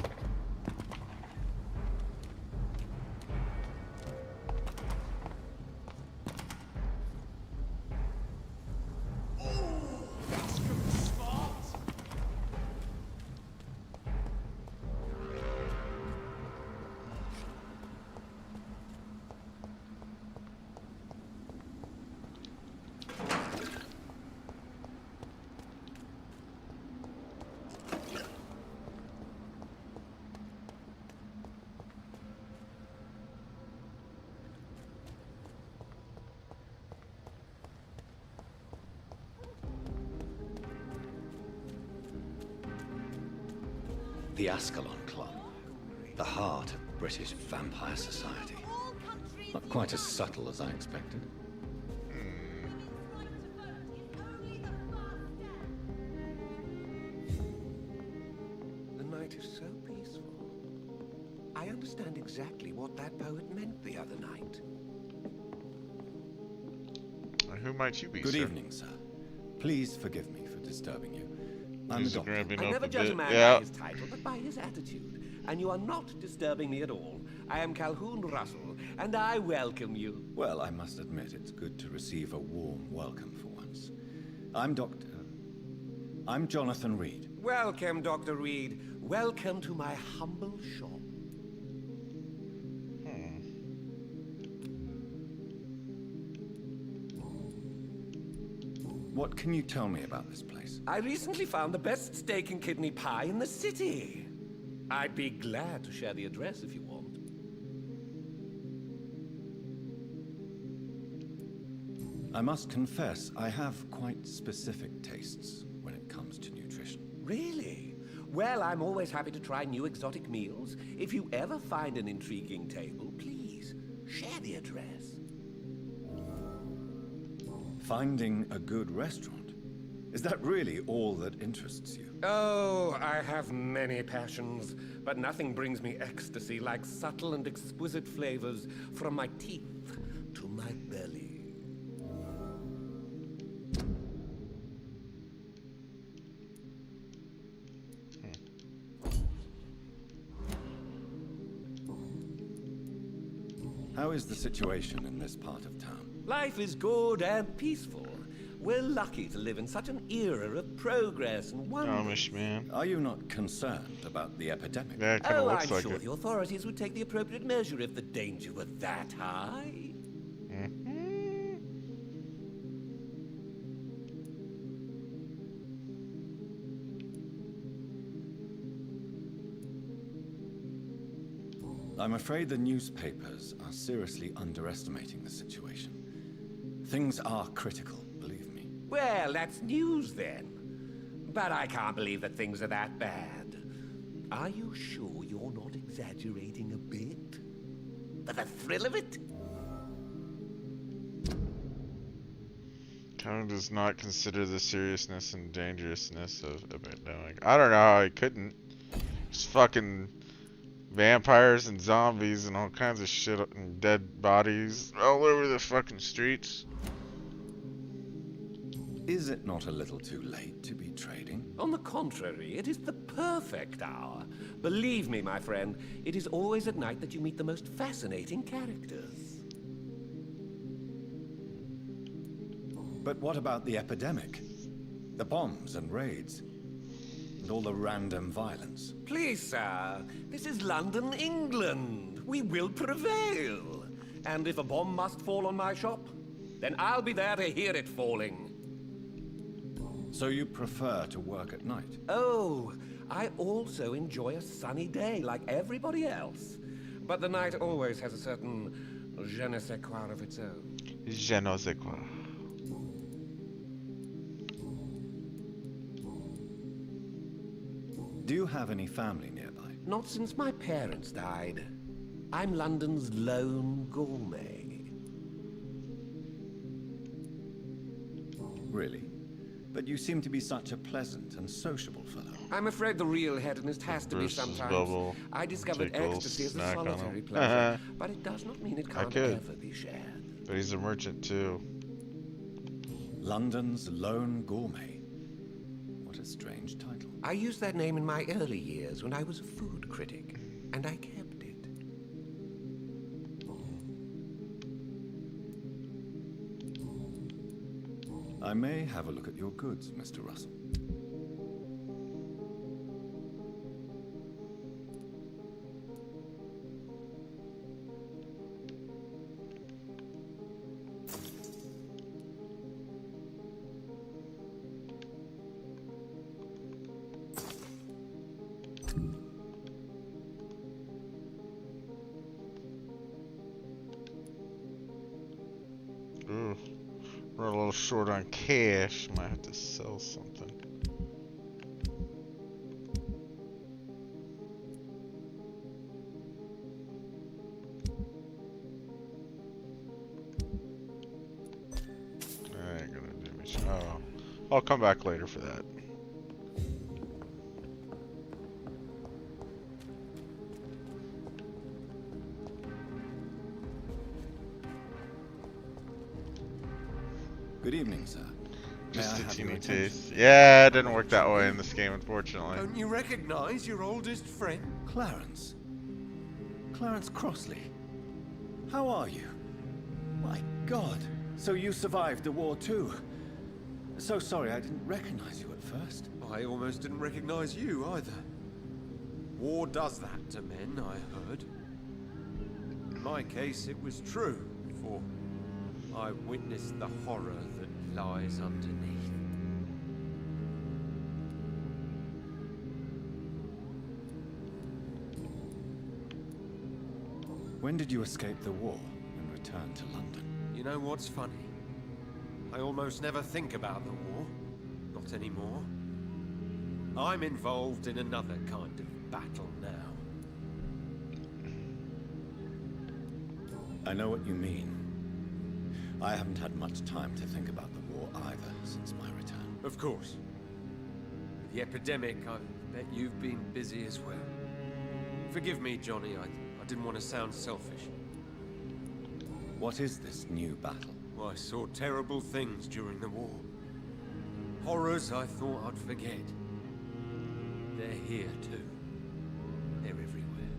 The Ascalon Club, the heart of British Vampire Society. Not quite as subtle as I expected. The night is so peaceful. I understand exactly what that poet meant the other night. Who might you be, Good sir? evening, sir. Please forgive me for disturbing you. I'm the He's doctor. grabbing I up never a judge a bit. man Yeah. by his title, but by his attitude. And you are not disturbing me at all. I am Calhoun Russell, and I welcome you. Well, I must admit it's good to receive a warm welcome for once. I'm Jonathan Reed. Welcome, Dr. Reed. Welcome to my humble shop. What can you tell me about this place? I recently found the best steak and kidney pie in the city. I'd be glad to share the address if you want. I must confess, I have quite specific tastes when it comes to nutrition. Really? Well, I'm always happy to try new exotic meals. If you ever find an intriguing table, please share the address. Finding a good restaurant? Is that really all that interests you? Oh, I have many passions, but nothing brings me ecstasy like subtle and exquisite flavors from my teeth to my belly. How is the situation in this part of town? Life is good and peaceful. We're lucky to live in such an era of progress and wonder. Amish man. Are you not concerned about the epidemic? Yeah, it kind of Oh, looks I'm like sure it. the authorities would take the appropriate measure if the danger were that high. I'm afraid the newspapers are seriously underestimating the situation. Things are critical, believe me. Well, that's news then. But I can't believe that things are that bad. Are you sure you're not exaggerating a bit? For the thrill of it? Kevin does not consider the seriousness and dangerousness of a pandemic. I don't know how he couldn't. Just fucking vampires and zombies and all kinds of shit and dead bodies all over the fucking streets. Is it not a little too late to be trading? On the contrary, it is the perfect hour. Believe me, my friend, it is always at night that you meet the most fascinating characters. But what about the epidemic? The bombs and raids? And all the random violence? Please, sir, this is London, England. We will prevail. And if a bomb must fall on my shop, then I'll be there to hear it falling. So you prefer to work at night? Oh, I also enjoy a sunny day like everybody else. But the night always has a certain je ne sais quoi of its own. Je ne sais quoi. Do you have any family nearby? Not since my parents died. I'm London's lone gourmet. Really? But you seem to be such a pleasant and sociable fellow. I'm afraid the real hedonist has to be Bruce's sometimes. bubble. I discovered Take a little ecstasy as a snack on solitary him. pleasure, but it does not mean it can't could. ever be shared. But he's a merchant too. London's lone gourmet. What a strange title. I used that name in my early years when I was a food critic, and I kept it. I may have a look at your goods, Mr. Russell. Ooh. We're a little short on cash. Might have to sell something. I'll come back later for that. Good evening, sir. May I Just a have teeny your attention? taste. Yeah, it didn't work that way in this game, unfortunately. Don't you recognize your oldest friend? Clarence. Clarence Crossley. How are you? My God. So you survived the war too. So sorry I didn't recognize you at first. I almost didn't recognize you either. War does that to men, I heard. In my case, it was true, for I witnessed the horror that lies underneath. When did you escape the war and return to London? You know what's funny? I almost never think about the war. Not anymore. I'm involved in another kind of battle now. I know what you mean. I haven't had much time to think about the war either since my return. Of course. With the epidemic, I bet you've been busy as well. Forgive me, Johnny, I didn't want to sound selfish. What is this new battle? Well, I saw terrible things during the war. Horrors I thought I'd forget. They're here too. They're everywhere.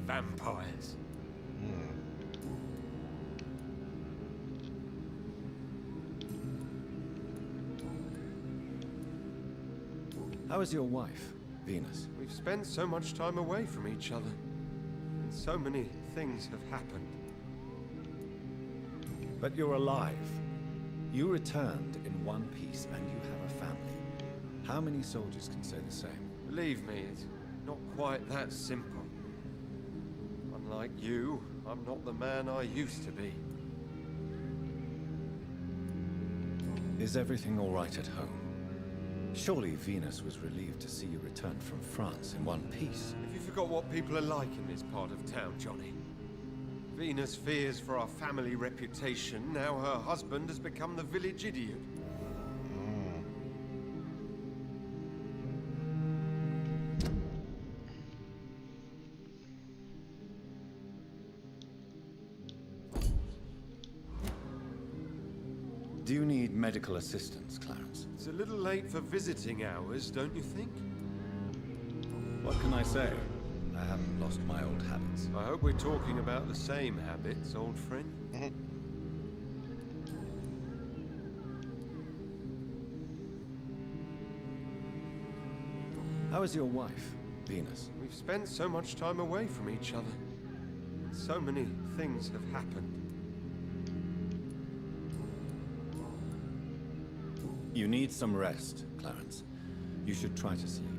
Vampires. How is your wife, Venus? We've spent so much time away from each other. And so many things have happened. But you're alive. You returned in one piece and you have a family. How many soldiers can say the same? Believe me, it's not quite that simple. Unlike you, I'm not the man I used to be. Is everything all right at home? Surely Venus was relieved to see you return from France in one piece. If you forgot what people are like in this part of town, Johnny. Venus fears for our family reputation. Now her husband has become the village idiot. Do you need medical assistance, Clarence? It's a little late for visiting hours, don't you think? What can I say? I haven't lost my old habits. I hope we're talking about the same habits, old friend. How is your wife, Venus? We've spent so much time away from each other. So many things have happened. You need some rest, Clarence. You should try to sleep.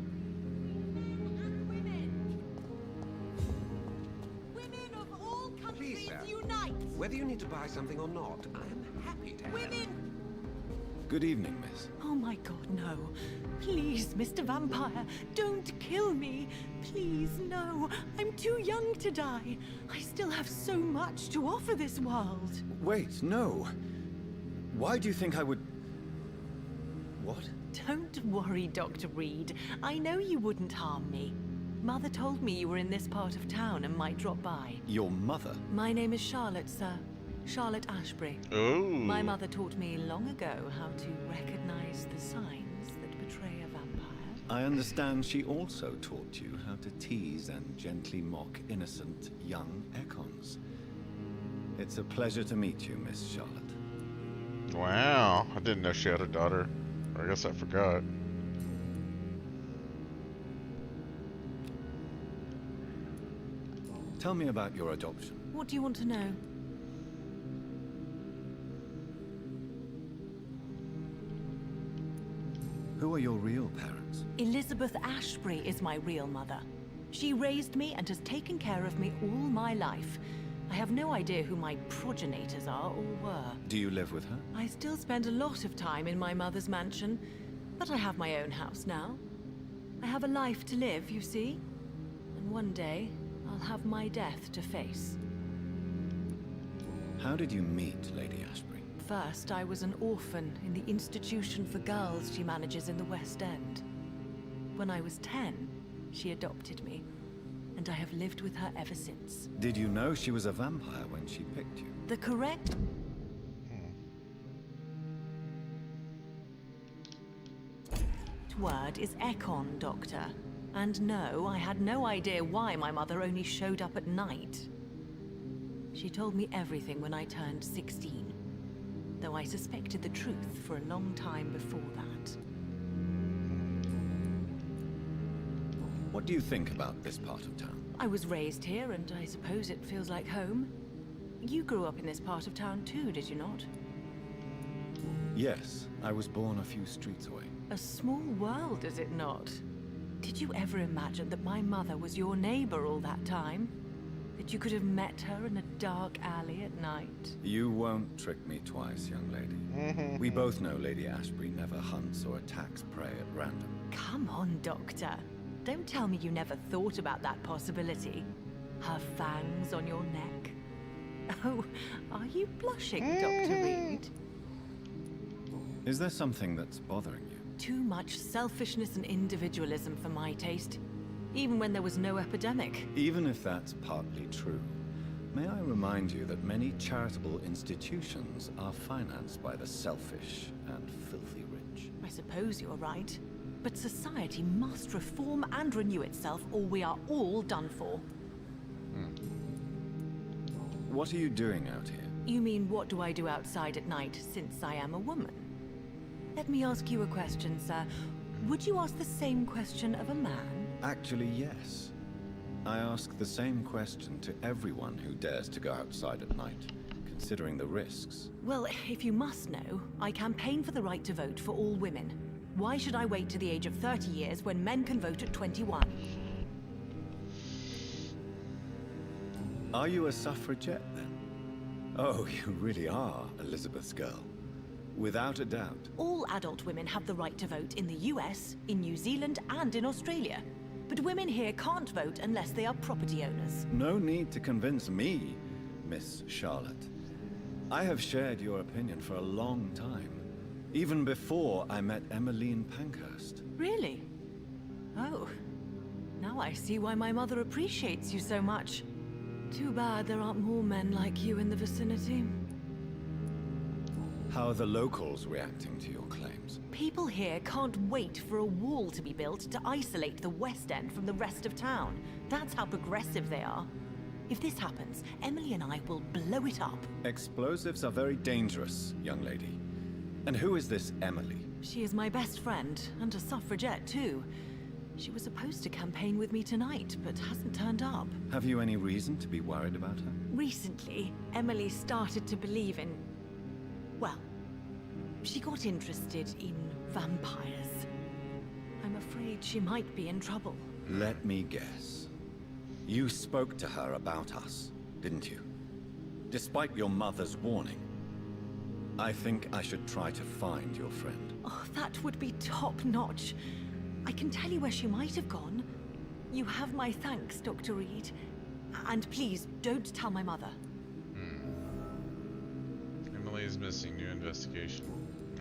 Women of all countries Please, sir. unite! Whether you need to buy something or not, I am happy to help. Women! Good evening, miss. Oh my God, no. Please, Mr. Vampire, don't kill me. Please, no. I'm too young to die. I still have so much to offer this world. Wait, no. Why do you think I would... What? Don't worry, Dr. Reed. I know you wouldn't harm me. Mother told me you were in this part of town and might drop by. Your mother? My name is Charlotte, sir. Charlotte Ashbury. Ooh. My mother taught me long ago how to recognize the signs that betray a vampire. I understand she also taught you how to tease and gently mock innocent young Econs. It's a pleasure to meet you, Miss Charlotte. Wow, I didn't know she had a daughter. Or I guess I forgot. Tell me about your adoption. What do you want to know? Who are your real parents? Elizabeth Ashbury is my real mother. She raised me and has taken care of me all my life. I have no idea who my progenitors are or were. Do you live with her? I still spend a lot of time in my mother's mansion, but I have my own house now. I have a life to live, you see. And one day, I'll have my death to face. How did you meet Lady Ashbury? first, I was an orphan in the institution for girls she manages in the West End. When I was 10, she adopted me, and I have lived with her ever since. Did you know she was a vampire when she picked you? The correct word is Ekon, Doctor. And no, I had no idea why my mother only showed up at night. She told me everything when I turned 16, though I suspected the truth for a long time before that. What do you think about this part of town? I was raised here, and I suppose it feels like home. You grew up in this part of town too, did you not? Yes, I was born a few streets away. A small world, is it not? Did you ever imagine that my mother was your neighbor all that time? That you could have met her in a dark alley at night? You won't trick me twice, young lady. We both know Lady Ashbury never hunts or attacks prey at random. Come on, Doctor. Don't tell me you never thought about that possibility. Her fangs on your neck. Oh, are you blushing, Dr. Reed? Is there something that's bothering you? Too much selfishness and individualism for my taste. Even when there was no epidemic. Even if that's partly true, may I remind you that many charitable institutions are financed by the selfish and filthy rich. I suppose you're right. But society must reform and renew itself, or we are all done for. What are you doing out here? You mean, what do I do outside at night, since I am a woman? Let me ask you a question, sir. Would you ask the same question of a man? Actually, yes. I ask the same question to everyone who dares to go outside at night, considering the risks. Well, if you must know, I campaign for the right to vote for all women. Why should I wait to the age of 30 years when men can vote at 21? Are you a suffragette, then? Oh, you really are Elizabeth's girl. Without a doubt. All adult women have the right to vote in the US, in New Zealand, and in Australia. But women here can't vote unless they are property owners. No need to convince me, Miss Charlotte. I have shared your opinion for a long time. Even before I met Emmeline Pankhurst. Really? Oh. Now I see why my mother appreciates you so much. Too bad there aren't more men like you in the vicinity. How are the locals reacting to your claims? People here can't wait for a wall to be built to isolate the West End from the rest of town. That's how progressive they are. If this happens, Emily and I will blow it up. Explosives are very dangerous, young lady. And who is this Emily? She is my best friend, and a suffragette too. She was supposed to campaign with me tonight, but hasn't turned up. Have you any reason to be worried about her? Recently, Emily started to believe in... well, she got interested in vampires. I'm afraid she might be in trouble. Let me guess. You spoke to her about us, didn't you? Despite your mother's warning. I think I should try to find your friend. Oh, that would be top-notch. I can tell you where she might have gone. You have my thanks, Dr. Reed. And please, don't tell my mother. Emily is missing. New investigation.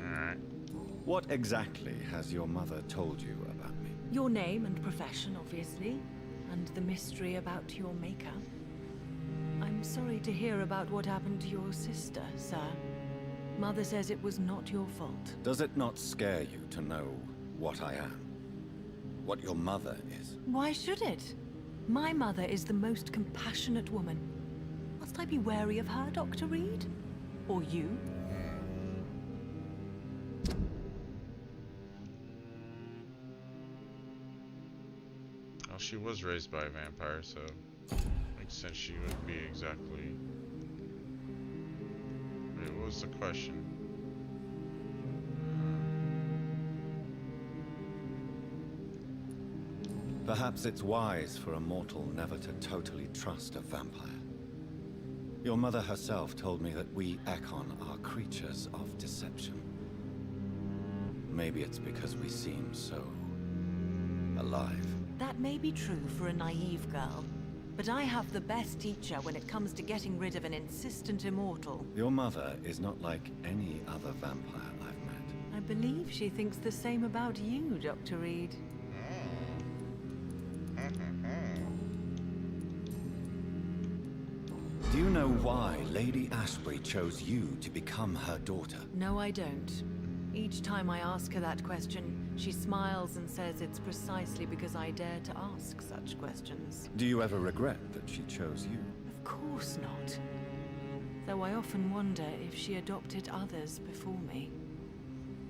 Alright. What exactly has your mother told you about me? Your name and profession, obviously. And the mystery about your maker. I'm sorry to hear about what happened to your sister, sir. Mother says it was not your fault. Does it not scare you to know what I am? What your mother is? Why should it? My mother is the most compassionate woman. Must I be wary of her, Dr. Reed? Or you? Well, she was raised by a vampire, so makes sense she would be exactly... Wait, what was the question? Perhaps it's wise for a mortal never to totally trust a vampire. Your mother herself told me that we Ekon are creatures of deception. Maybe it's because we seem so... alive. That may be true for a naive girl. But I have the best teacher when it comes to getting rid of an insistent immortal. Your mother is not like any other vampire I've met. I believe she thinks the same about you, Dr. Reed. Do you know why Lady Ashbury chose you to become her daughter? No, I don't. Each time I ask her that question, she smiles and says it's precisely because I dare to ask such questions. Do you ever regret that she chose you? Of course not. Though I often wonder if she adopted others before me.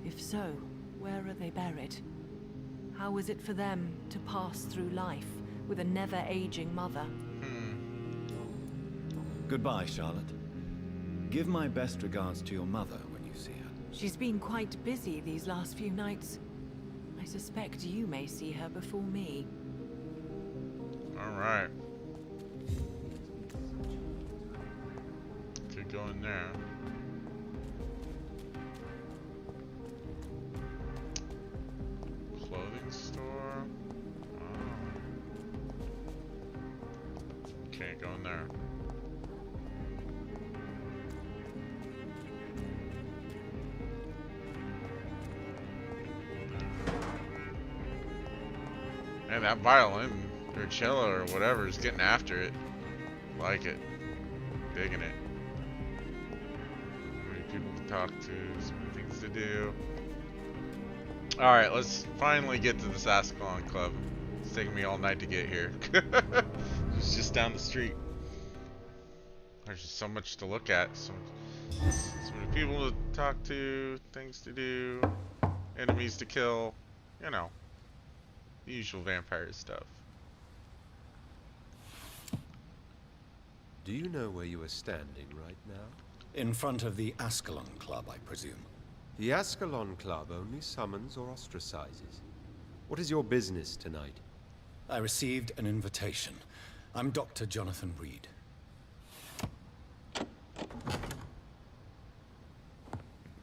If so, where are they buried? How was it for them to pass through life with a never-aging mother? Goodbye, Charlotte. Give my best regards to your mother when you see her. She's been quite busy these last few nights. I suspect you may see her before me. Alright. Could go in there. Clothing store. Oh. Can't go in there. Man, that violin or cello or whatever is getting after it. Like it. Digging it. Many people to talk to, so many things to do. Alright, let's finally get to this Ascalon Club. It's taking me all night to get here. It's just down the street. There's just so much to look at. So many people to talk to, things to do, enemies to kill. You know. The usual vampire stuff. Do you know where you are standing right now? In front of the Ascalon Club, I presume. The Ascalon Club only summons or ostracizes. What is your business tonight? I received an invitation. I'm Dr. Jonathan Reed.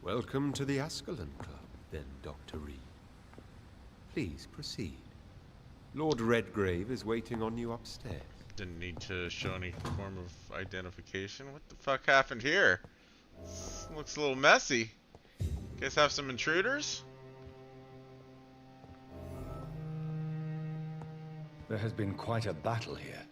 Welcome to the Ascalon Club, then, Dr. Reed. Please proceed. Lord Redgrave is waiting on you upstairs. Didn't need to show any form of identification. What the fuck happened here? This looks a little messy. Guys have some intruders? There has been quite a battle here.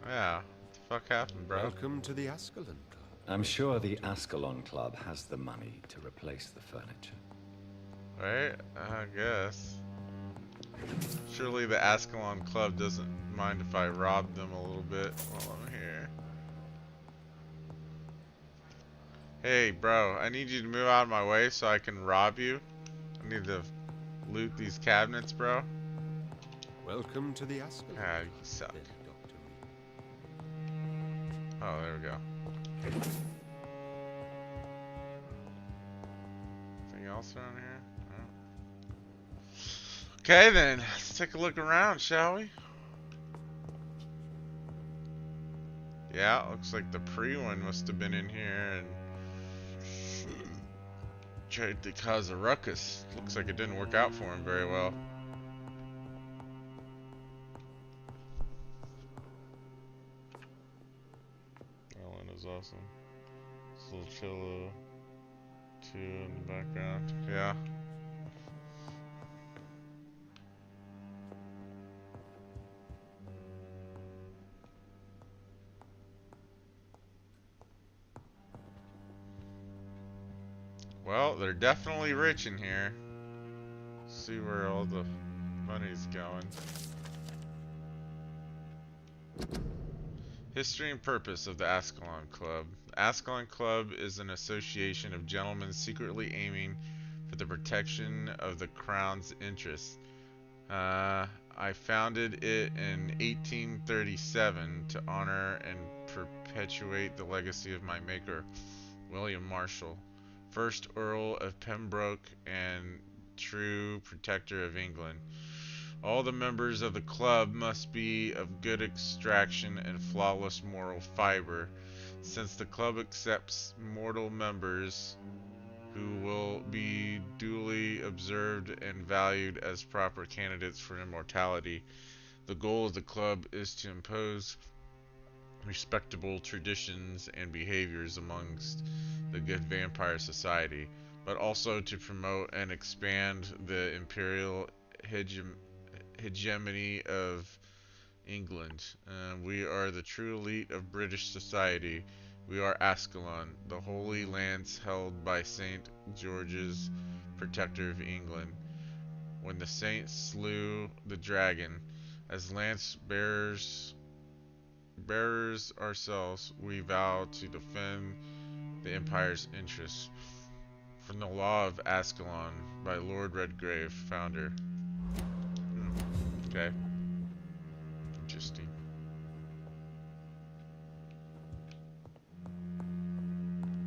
Yeah. What the fuck happened, bro? Welcome to the Ascalon Club. I'm sure the Ascalon Club has the money to replace the furniture. Right? I guess. Surely the Ascalon Club doesn't mind if I rob them a little bit while I'm here. Hey, bro, I need you to move out of my way so I can rob you. I need to loot these cabinets, bro. Welcome to the Ascalon. Ah, you suck. Oh, there we go. Anything else around here? Okay then, let's take a look around, shall we? Yeah, looks like the pre-one must have been in here and tried to cause a ruckus. Looks like it didn't work out for him very well. That one is awesome. This little cello too in the background. Yeah. Well, they're definitely rich in here. See where all the money's going. History and purpose of the Ascalon Club. The Ascalon Club is an association of gentlemen secretly aiming for the protection of the Crown's interests. I founded it in 1837 to honor and perpetuate the legacy of my maker, William Marshall, 1st Earl of Pembroke and true protector of England. All the members of the club must be of good extraction and flawless moral fiber, since the club accepts mortal members who will be duly observed and valued as proper candidates for immortality. The goal of the club is to impose respectable traditions and behaviors amongst the good vampire society, but also to promote and expand the imperial hegemony of England. We are the true elite of British society. We are Ascalon, the holy lance held by St. George's, protector of England. When the saint slew the dragon, as lance bearers ourselves, we vow to defend the Empire's interests. From the Law of Ascalon by Lord Redgrave, founder. Okay. Interesting.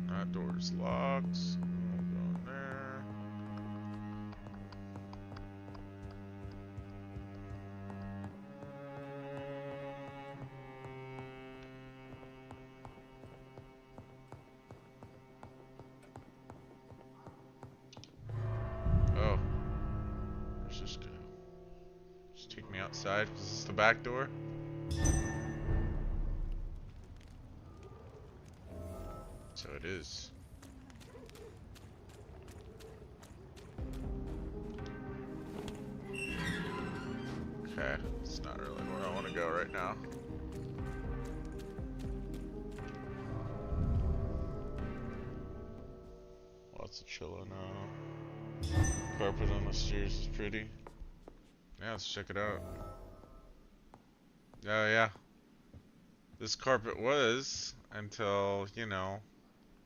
That door's locked. We'll go in there. Oh. Where's this go? Just take me outside. Is this the back door? So it is. Okay, it's not really where I want to go right now. Lots of chilling now. Carpet on the stairs is pretty. Yeah, let's check it out. Oh yeah. This carpet was until, you know,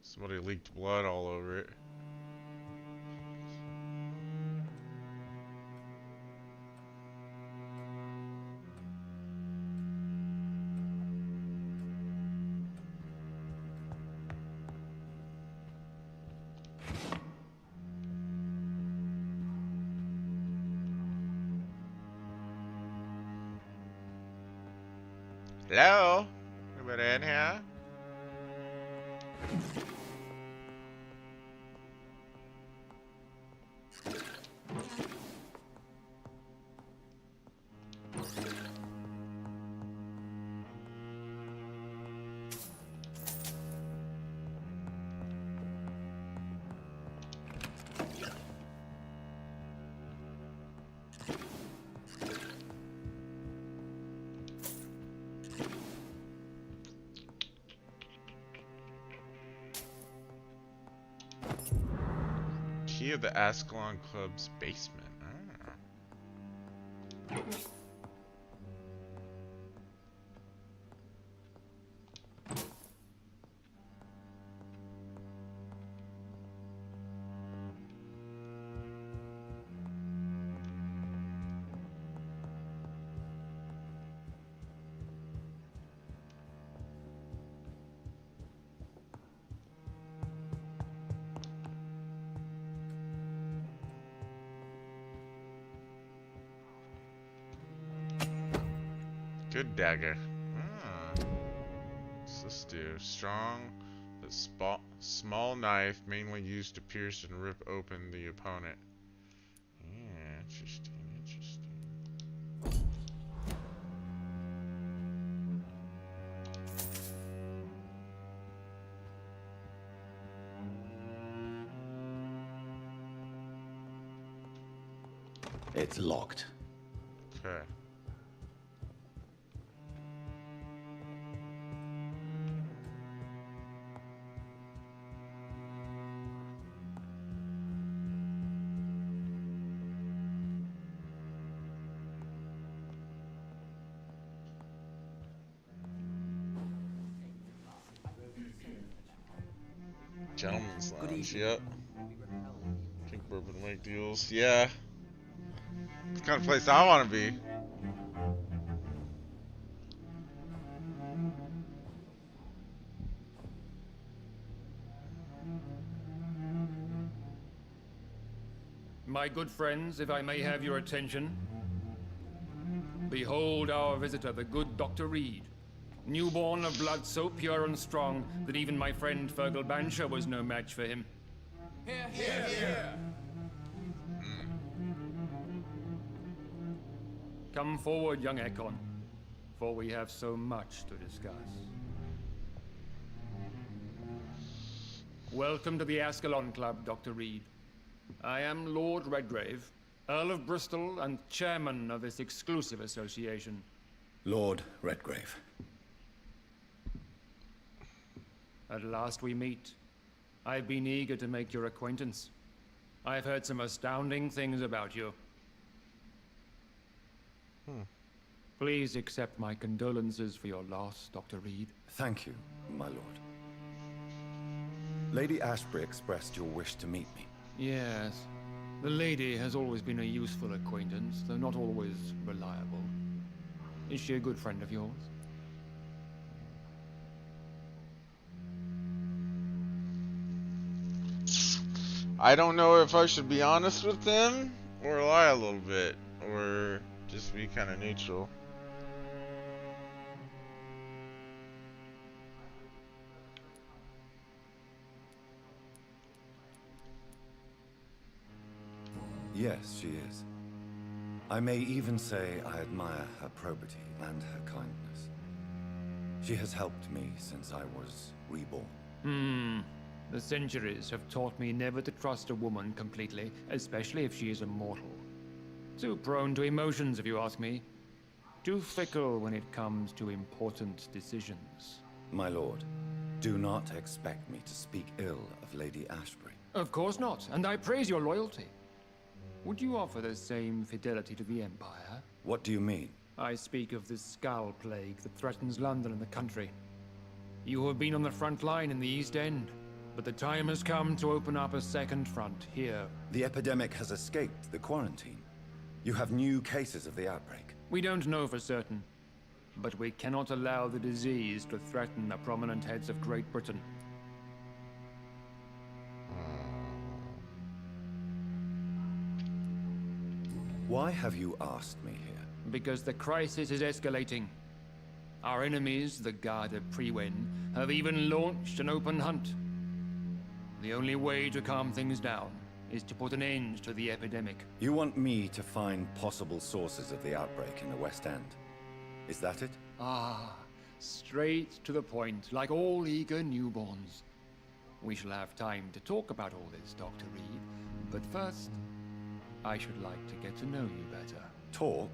somebody leaked blood all over it. Hello? Anybody in here? Key of the Ascalon Club's basement. Ah. Good dagger. What's this do? Strong, but small knife, mainly used to pierce and rip open the opponent. Yeah, interesting, interesting. It's locked. Okay. Gentleman's Lounge, yep. Pink Bourbon Wake deals, yeah. It's the kind of place I want to be. My good friends, if I may have your attention. Behold our visitor, the good Dr. Reed. Newborn of blood so pure and strong that even my friend Fergal Bansher was no match for him. Here, here, here. Come forward, young Ekon, for we have so much to discuss. Welcome to the Ascalon Club, Dr. Reed. I am Lord Redgrave, Earl of Bristol and chairman of this exclusive association. Lord Redgrave. At last we meet. I've been eager to make your acquaintance. I've heard some astounding things about you. Please accept my condolences for your loss, Dr. Reed. Thank you, my lord. Lady Ashbury expressed your wish to meet me. Yes. The lady has always been a useful acquaintance, though not always reliable. Is she a good friend of yours? I don't know if I should be honest with them or lie a little bit or just be kind of neutral. Yes, she is. I may even say I admire her probity and her kindness. She has helped me since I was reborn. The centuries have taught me never to trust a woman completely, especially if she is immortal. Too prone to emotions, if you ask me. Too fickle when it comes to important decisions. My lord, do not expect me to speak ill of Lady Ashbury. Of course not, and I praise your loyalty. Would you offer the same fidelity to the Empire? What do you mean? I speak of the Skull Plague that threatens London and the country. You have been on the front line in the East End, but the time has come to open up a second front here. The epidemic has escaped the quarantine. You have new cases of the outbreak. We don't know for certain, but we cannot allow the disease to threaten the prominent heads of Great Britain. Why have you asked me here? Because the crisis is escalating. Our enemies, the Guard of Priwen, have even launched an open hunt. The only way to calm things down is to put an end to the epidemic. You want me to find possible sources of the outbreak in the West End? Is that it? Ah, straight to the point, like all eager newborns. We shall have time to talk about all this, Dr. Reed. But first, I should like to get to know you better. Talk?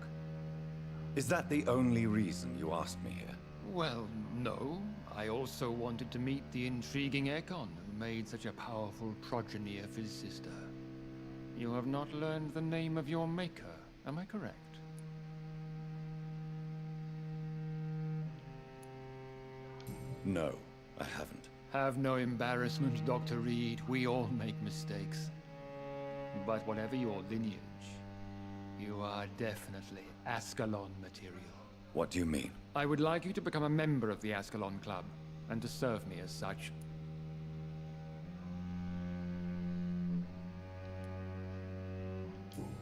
Is that the only reason you asked me here? Well, no. I also wanted to meet the intriguing Ekon, who made such a powerful progeny of his sister. You have not learned the name of your maker, am I correct? No, I haven't. Have no embarrassment, Dr. Reed. We all make mistakes. But whatever your lineage, you are definitely Ascalon material. What do you mean? I would like you to become a member of the Ascalon Club, and to serve me as such.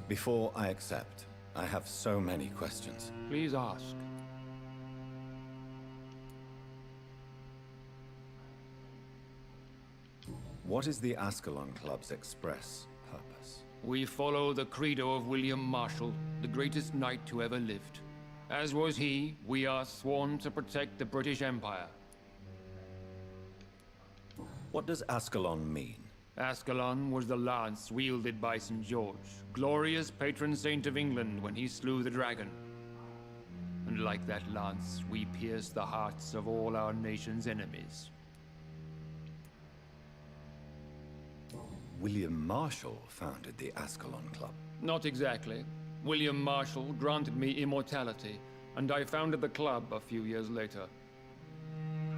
Before I accept, I have so many questions. Please ask. What is the Ascalon Club's express purpose? We follow the credo of William Marshall, the greatest knight who ever lived. As was he, we are sworn to protect the British Empire. What does Ascalon mean? Ascalon was the lance wielded by St. George, glorious patron saint of England when he slew the dragon. And like that lance, we pierce the hearts of all our nation's enemies. William Marshall founded the Ascalon Club. Not exactly. William Marshall granted me immortality, and I founded the club a few years later.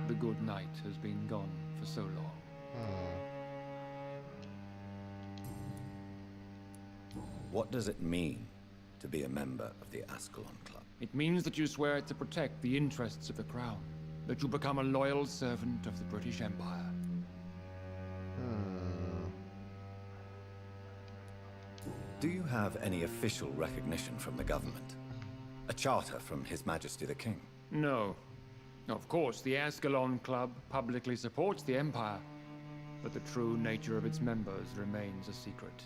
The good knight has been gone for so long. What does it mean to be a member of the Ascalon Club? It means that you swear to protect the interests of the crown, that you become a loyal servant of the British Empire. Do you have any official recognition from the government? A charter from His Majesty the King? No. Of course, the Ascalon Club publicly supports the Empire, but the true nature of its members remains a secret.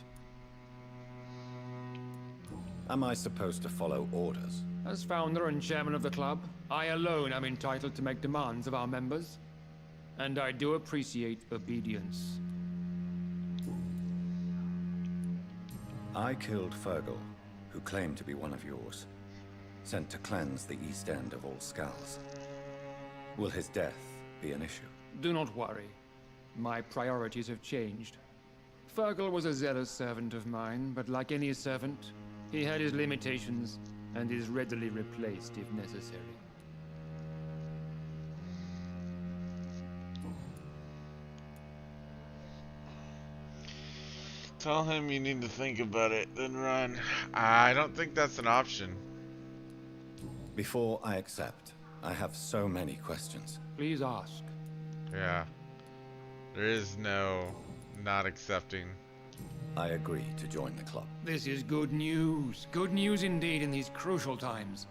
Am I supposed to follow orders? As founder and chairman of the club, I alone am entitled to make demands of our members. And I do appreciate obedience. I killed Fergal, who claimed to be one of yours. Sent to cleanse the East End of all skulls. Will his death be an issue? Do not worry. My priorities have changed. Fergal was a zealous servant of mine, but like any servant, he had his limitations and is readily replaced if necessary. Tell him you need to think about it, then run. I don't think that's an option. Before I accept, I have so many questions. Please ask. Yeah. There is no not accepting. I agree to join the club. This is good news. Good news indeed in these crucial times.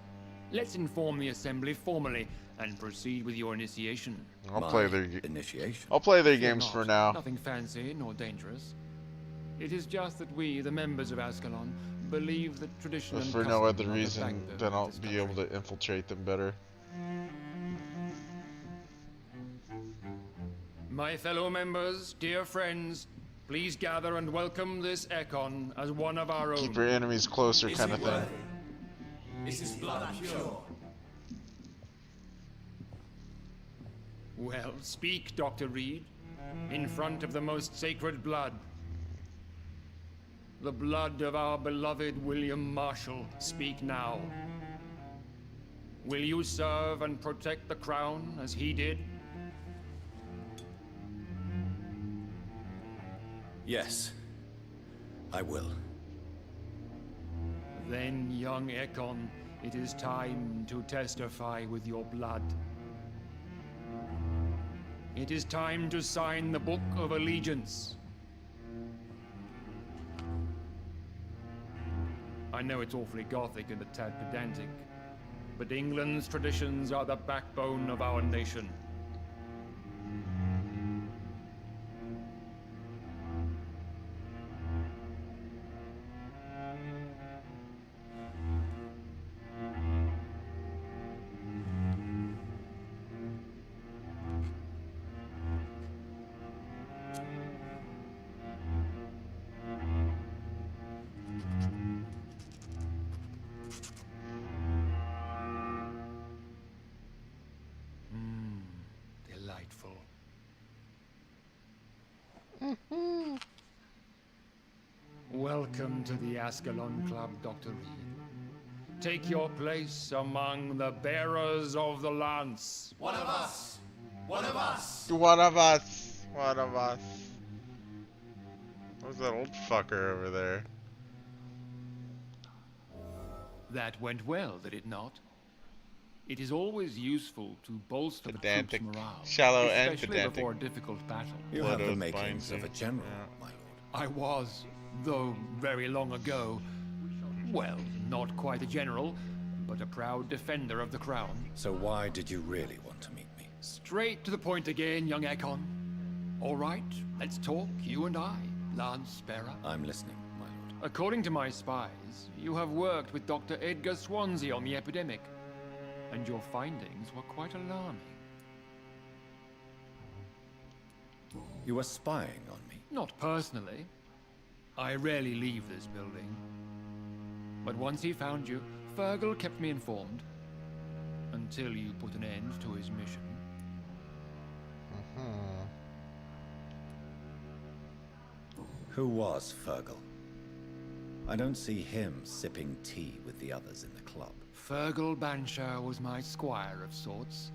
Let's inform the Assembly formally and proceed with your initiation. I'll play their initiation. I'll play their Fear games not. for now. Nothing fancy nor dangerous. It is just that we, the members of Ascalon, believe that tradition If and for no other custom are the reason, backbone then of I'll this be able country. to infiltrate them better. My fellow members, dear friends, please gather and welcome this Ekon as one of our own. Keep your enemies closer, kind of thing. Is his blood pure? Well, speak, Dr. Reed, in front of the most sacred blood. The blood of our beloved William Marshall. Speak now. Will you serve and protect the crown as he did? Yes, I will. Then, young Ekon, it is time to testify with your blood. It is time to sign the Book of Allegiance. I know it's awfully gothic and a tad pedantic, but England's traditions are the backbone of our nation. Delightful. Welcome to the Ascalon Club, Dr. Reed. Take your place among the bearers of the lance. One of us! One of us! One of us! One of us. What was that old fucker over there? That went well, did it not? It is always useful to bolster Pedantic, the troops' morale, shallow and especially pedantic. before a difficult battle. You have the Blood makings of a binding. general, Yeah. my lord. I was, though very long ago, well, not quite a general, but a proud defender of the crown. So why did you really want to meet me? Straight to the point again, young Ekon. All right, let's talk, you and I, Lance Sparrow. I'm listening, my lord. According to my spies, you have worked with Dr. Edgar Swansea on the epidemic, and your findings were quite alarming. You were spying on me. Not personally. I rarely leave this building. But once he found you, Fergal kept me informed. Until you put an end to his mission. Who was Fergal? I don't see him sipping tea with the others in the club. Fergal Banshire was my squire of sorts.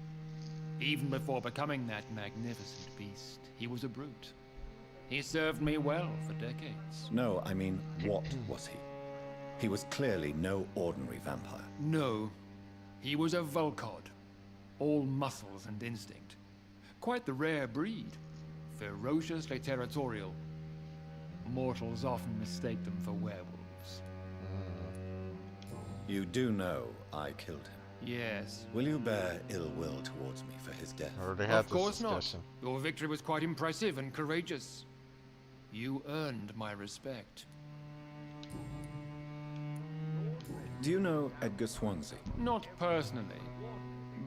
Even before becoming that magnificent beast, he was a brute. He served me well for decades. No, I mean, what was he? He was clearly no ordinary vampire. No, he was a Volcod. All muscles and instinct. Quite the rare breed. Ferociously territorial. Mortals often mistake them for werewolves. You do know I killed him. Yes. Will you bear ill will towards me for his death? I already had Of this course not. discussion. Your victory was quite impressive and courageous. You earned my respect. Do you know Edgar Swansea? Not personally,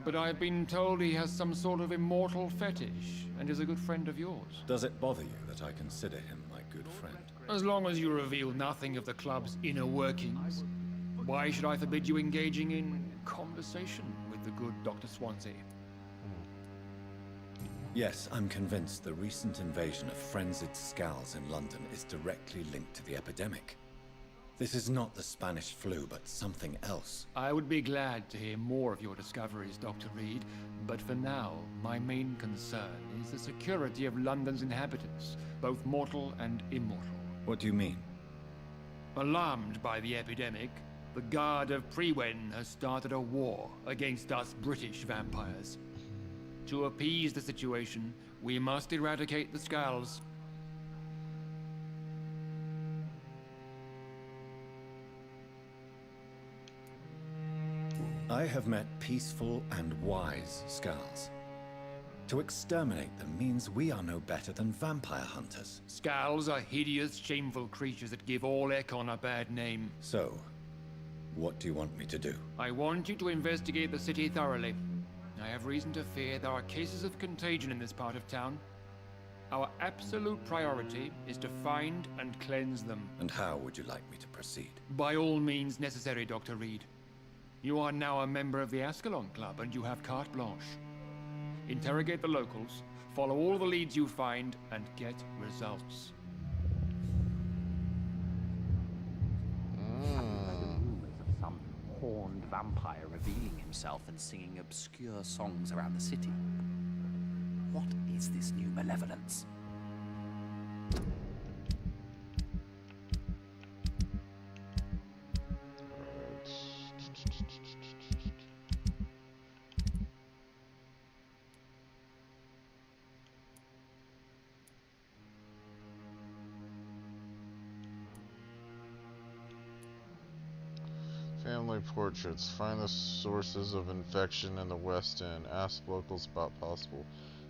but I've been told he has some sort of immortal fetish and is a good friend of yours. Does it bother you that I consider him my good friend? As long as you reveal nothing of the club's inner workings, why should I forbid you engaging in conversation with the good Dr. Swansea? Yes, I'm convinced the recent invasion of frenzied Skulls in London is directly linked to the epidemic. This is not the Spanish flu, but something else. I would be glad to hear more of your discoveries, Dr. Reed, but for now, my main concern is the security of London's inhabitants, both mortal and immortal. What do you mean? Alarmed by the epidemic, the Guard of Prewen has started a war against us British vampires. To appease the situation, we must eradicate the Skulls. I have met peaceful and wise Skulls. To exterminate them means we are no better than vampire hunters. Skulls are hideous, shameful creatures that give all Ekon a bad name. So, what do you want me to do? I want you to investigate the city thoroughly. I have reason to fear there are cases of contagion in this part of town. Our absolute priority is to find and cleanse them. And how would you like me to proceed? By all means necessary, Dr. Reed. You are now a member of the Ascalon Club, and you have carte blanche. Interrogate the locals, follow all the leads you find, and get results. Some horned vampire revealing himself and singing obscure songs around the city. What is this new malevolence? Family portraits. Find the sources of infection in the West End. Ask locals about possible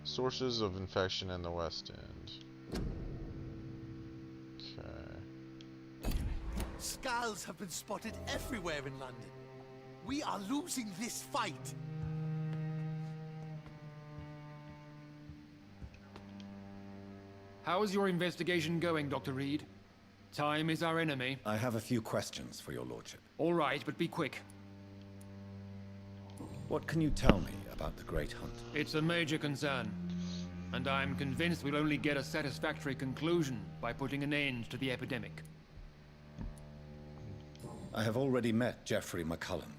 sources of infection in the West End. Okay. Skulls have been spotted everywhere in London. We are losing this fight. How is your investigation going, Dr. Reed? Time is our enemy. I have a few questions for your lordship. All right, but be quick. What can you tell me about the Great Hunt? It's a major concern, and I'm convinced we'll only get a satisfactory conclusion by putting an end to the epidemic. I have already met Geoffrey McCullum.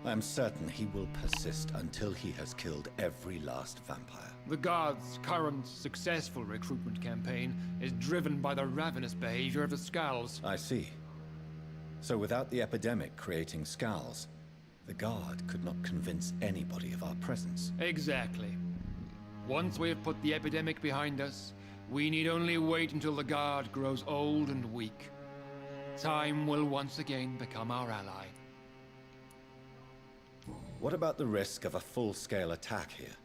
I am certain he will persist until he has killed every last vampire. The Guard's current successful recruitment campaign is driven by the ravenous behavior of the Skulls. I see. So without the epidemic creating Skulls, the Guard could not convince anybody of our presence. Exactly. Once we have put the epidemic behind us, we need only wait until the Guard grows old and weak. Time will once again become our ally. What about the risk of a full-scale attack here?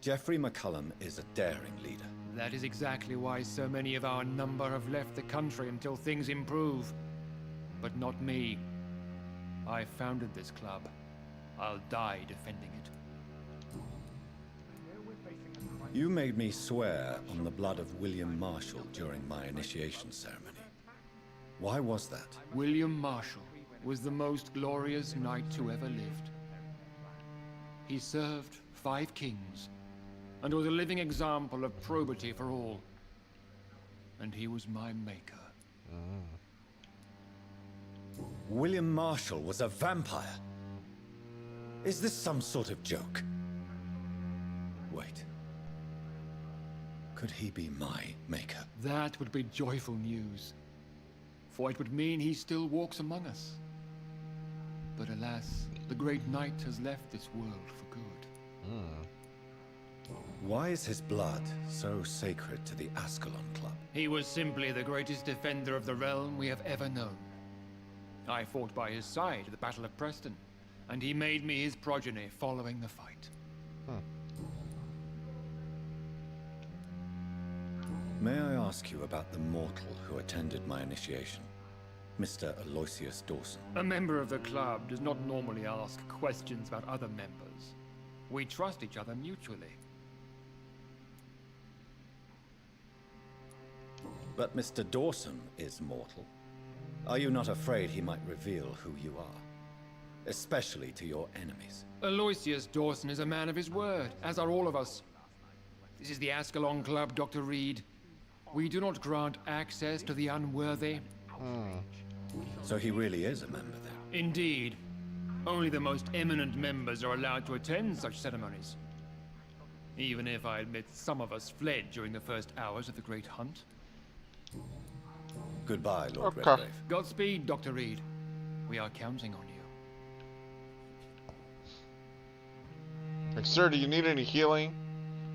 Geoffrey McCullum is a daring leader. That is exactly why so many of our number have left the country until things improve. But not me. I founded this club. I'll die defending it. You made me swear on the blood of William Marshall during my initiation ceremony. Why was that? William Marshall was the most glorious knight who ever lived. He served 5 kings, and was a living example of probity for all. And he was my maker. William Marshall was a vampire? Is this some sort of joke? Wait. Could he be my maker? That would be joyful news, for it would mean he still walks among us. But alas, the great knight has left this world for good. Why is his blood so sacred to the Ascalon Club? He was simply the greatest defender of the realm we have ever known. I fought by his side at the Battle of Preston, and he made me his progeny following the fight. May I ask you about the mortal who attended my initiation? Mr. Aloysius Dawson. A member of the club does not normally ask questions about other members. We trust each other mutually. But Mr. Dawson is mortal. Are you not afraid he might reveal who you are? Especially to your enemies. Aloysius Dawson is a man of his word, as are all of us. This is the Ascalon Club, Dr. Reed. We do not grant access to the unworthy. So he really is a member then? Indeed. Only the most eminent members are allowed to attend such ceremonies. Even if I admit some of us fled during the first hours of the Great Hunt. Goodbye, Lord Okay. Redgrave. Godspeed, Dr. Reed. We are counting on you. Like, sir, do you need any healing?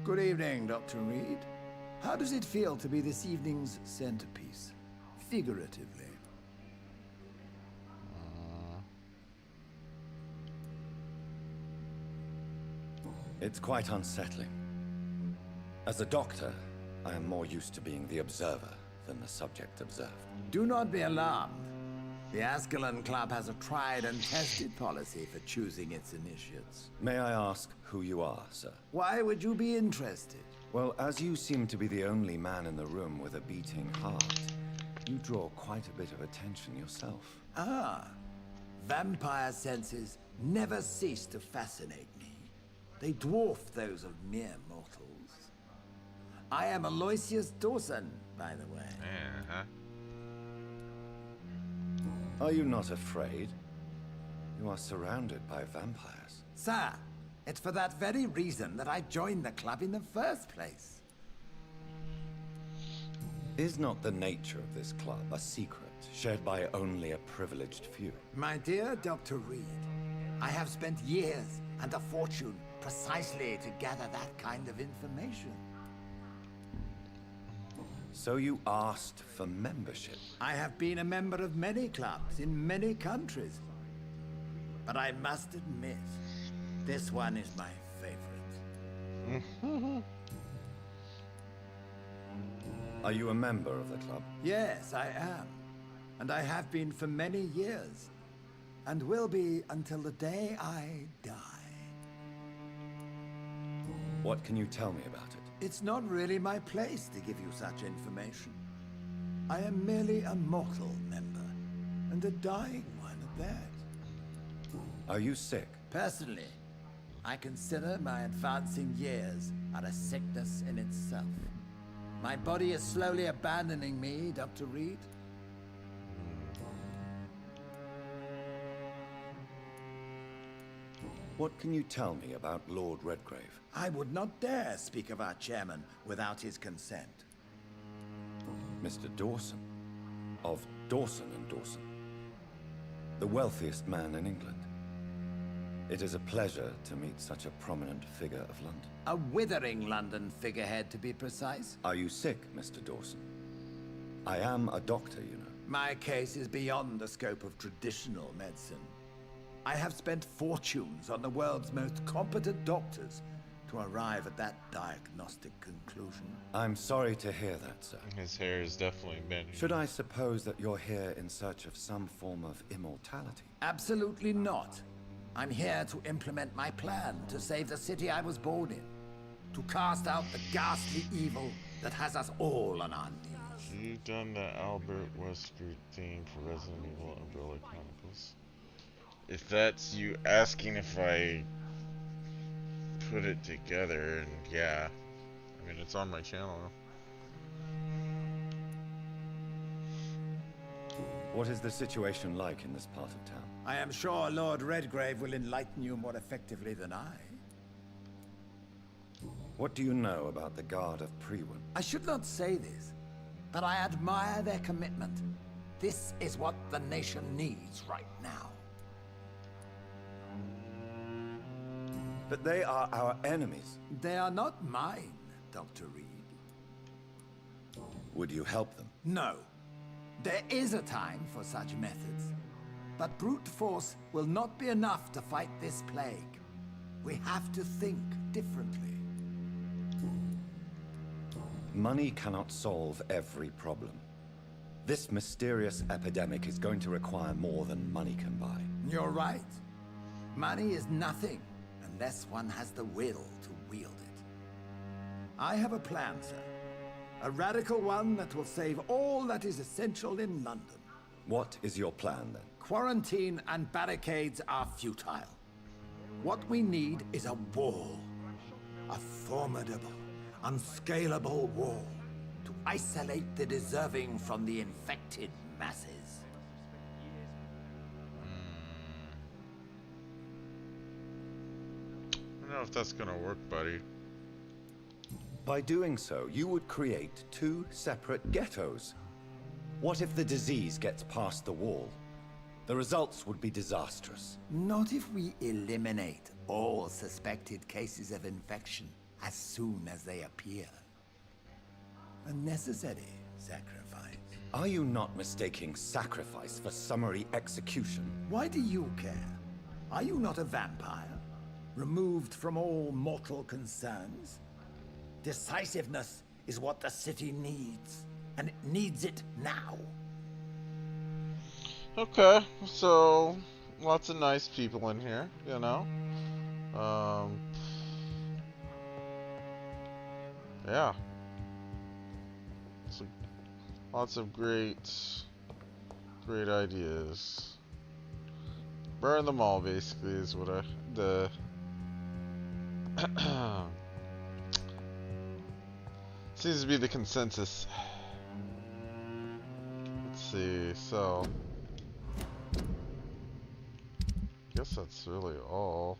Good evening, Dr. Reed. How does it feel to be this evening's centerpiece? Figuratively. It's quite unsettling. As a doctor, I am more used to being the observer than the subject observed. Do not be alarmed. The Ascalon Club has a tried and tested policy for choosing its initiates. May I ask who you are, sir? Why would you be interested? Well, as you seem to be the only man in the room with a beating heart, you draw quite a bit of attention yourself. Ah, vampire senses never cease to fascinate me. They dwarf those of mere mortals. I am Aloysius Dawson, by the way. Uh-huh. Are you not afraid? You are surrounded by vampires. Sir, it's for that very reason that I joined the club in the first place. Is not the nature of this club a secret shared by only a privileged few? My dear Dr. Reed, I have spent years and a fortune precisely to gather that kind of information. So you asked for membership? I have been a member of many clubs in many countries. But I must admit, this one is my favorite. Are you a member of the club? Yes, I am. And I have been for many years. And will be until the day I die. What can you tell me about it? It's not really my place to give you such information. I am merely a mortal member, and a dying one at that. Are you sick? Personally, I consider my advancing years are a sickness in itself. My body is slowly abandoning me, Dr. Reed. What can you tell me about Lord Redgrave? I would not dare speak of our chairman without his consent. Mr. Dawson, of Dawson and Dawson, the wealthiest man in England. It is a pleasure to meet such a prominent figure of London. A withering London figurehead, to be precise. Are you sick, Mr. Dawson? I am a doctor, you know. My case is beyond the scope of traditional medicine. I have spent fortunes on the world's most competent doctors to arrive at that diagnostic conclusion. I'm sorry to hear that, sir. His hair is definitely been. Should I suppose that you're here in search of some form of immortality? Absolutely not. I'm here to implement my plan to save the city I was born in. To cast out the ghastly evil that has us all on our knees. You've done the Albert Wesker theme for Resident Evil Umbrella Chronicles. If that's you asking if I put it together, and yeah. I mean, it's on my channel. What is the situation like in this part of town? I am sure Lord Redgrave will enlighten you more effectively than I. What do you know about the Guard of Prewin? I should not say this, but I admire their commitment. This is what the nation needs right now. But they are our enemies. They are not mine, Dr. Reed. Would you help them? No. There is a time for such methods. But brute force will not be enough to fight this plague. We have to think differently. Money cannot solve every problem. This mysterious epidemic is going to require more than money can buy. You're right. Money is nothing unless one has the will to wield it. I have a plan, sir. A radical one that will save all that is essential in London. What is your plan, then? Quarantine and barricades are futile. What we need is a wall. A formidable, unscalable wall to isolate the deserving from the infected masses. I don't know if that's gonna work, buddy. By doing so, you would create two separate ghettos. What if the disease gets past the wall? The results would be disastrous. Not if we eliminate all suspected cases of infection as soon as they appear. A necessary sacrifice. Are you not mistaking sacrifice for summary execution? Why do you care? Are you not a vampire? Removed from all mortal concerns? Decisiveness is what the city needs, and it needs it now. Okay, so lots of nice people in here, you know. Yeah. So, lots of great ideas. Burn them all, basically, is what seems to be the consensus. Let's see, so guess that's really all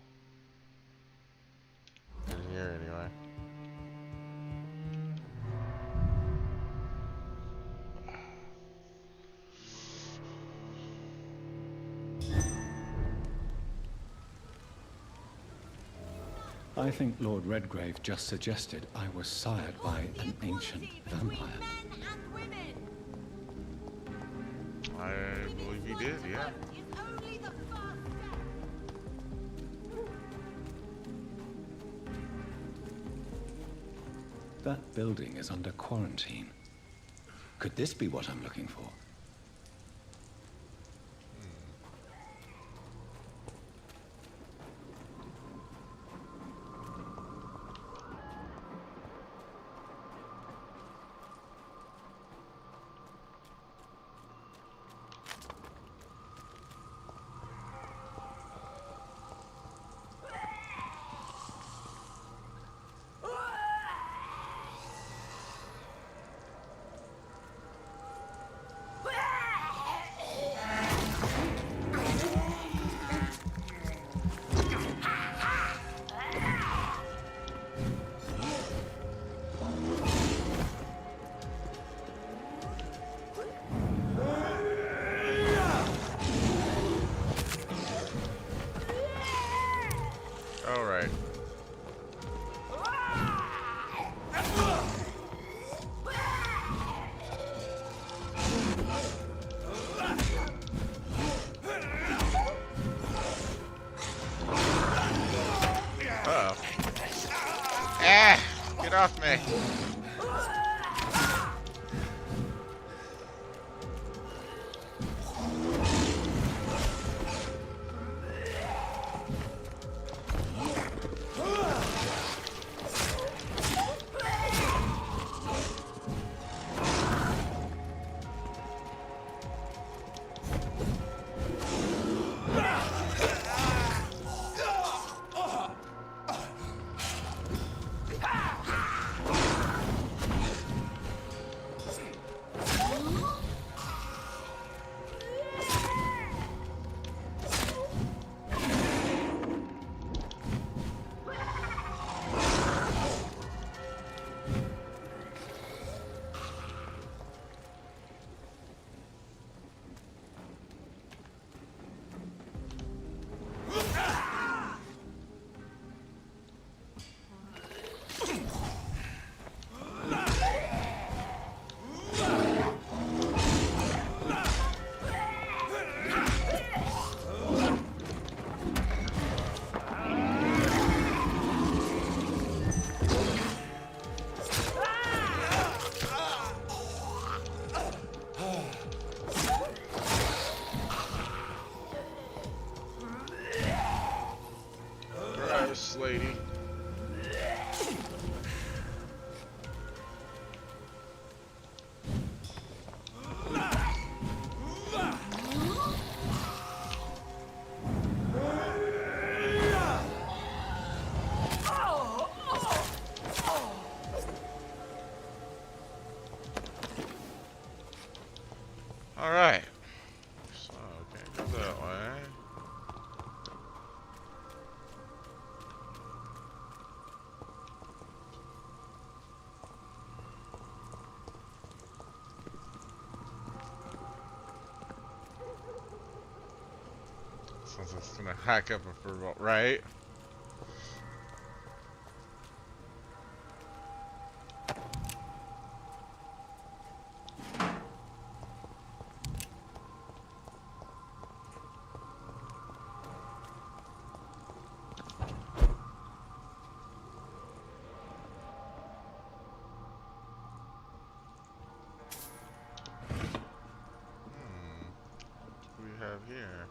in here anyway. I think Lord Redgrave just suggested I was sired by an ancient vampire. I believe he did, yeah. That building is under quarantine. Could this be what I'm looking for? Alright. Uh-oh. Ah! Get off me! First Lady. Alright. So, okay, go that way. Sounds like it's gonna hack up a furbolt, right? What do we have here?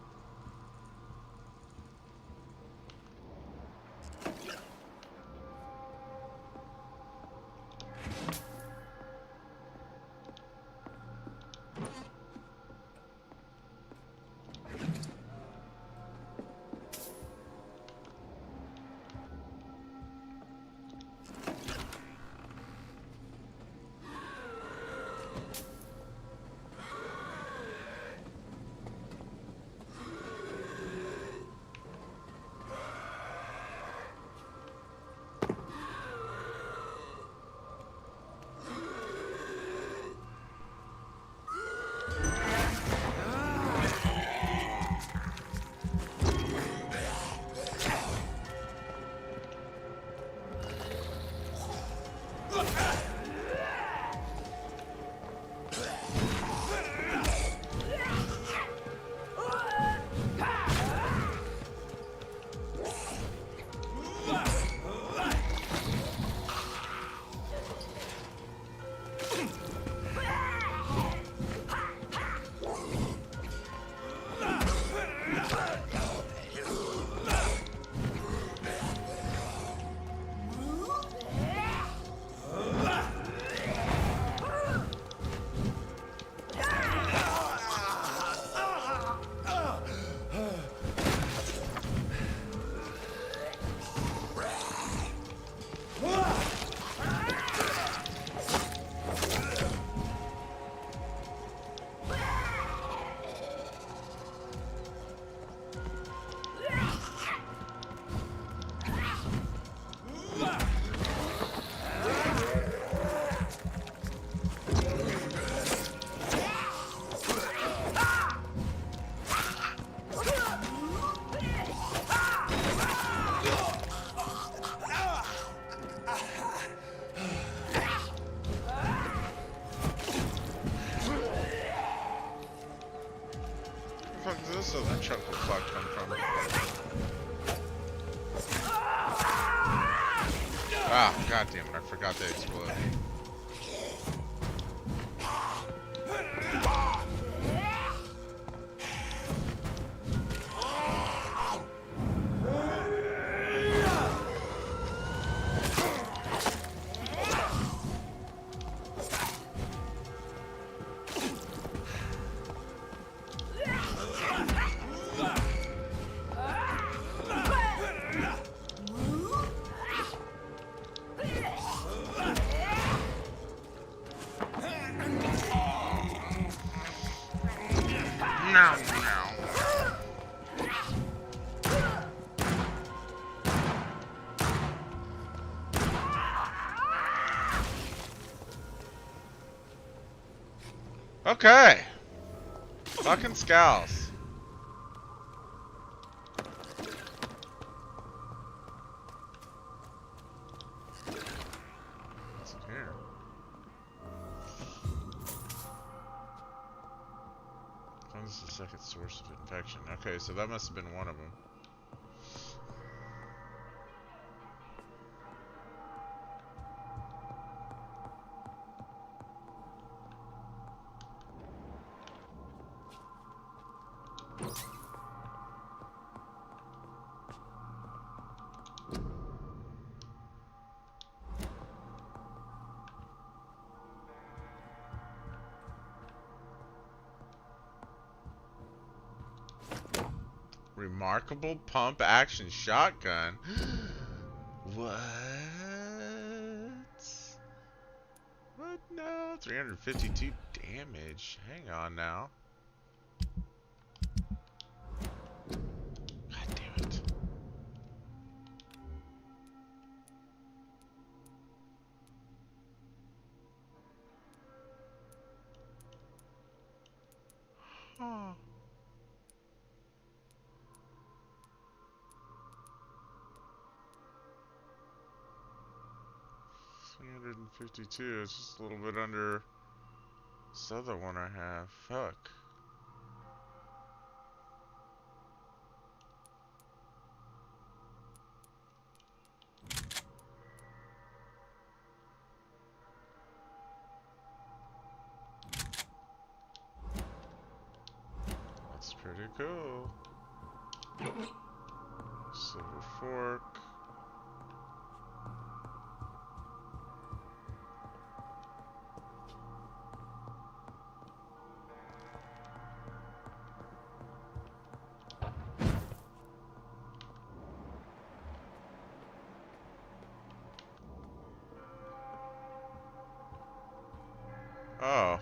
Where the fuck does this other chunk of clock come from? Ah, goddamn it, I forgot they explode. No, no. Okay. Fucking scowls. What's in here? This is the second source of infection. Okay, so that must have been one of them. Remarkable pump action shotgun. What? What? No. 352 damage. Hang on now. God damn it. Huh. 352. It's just a little bit under this other one I have. Fuck. That's pretty cool. Silver fork. Oh.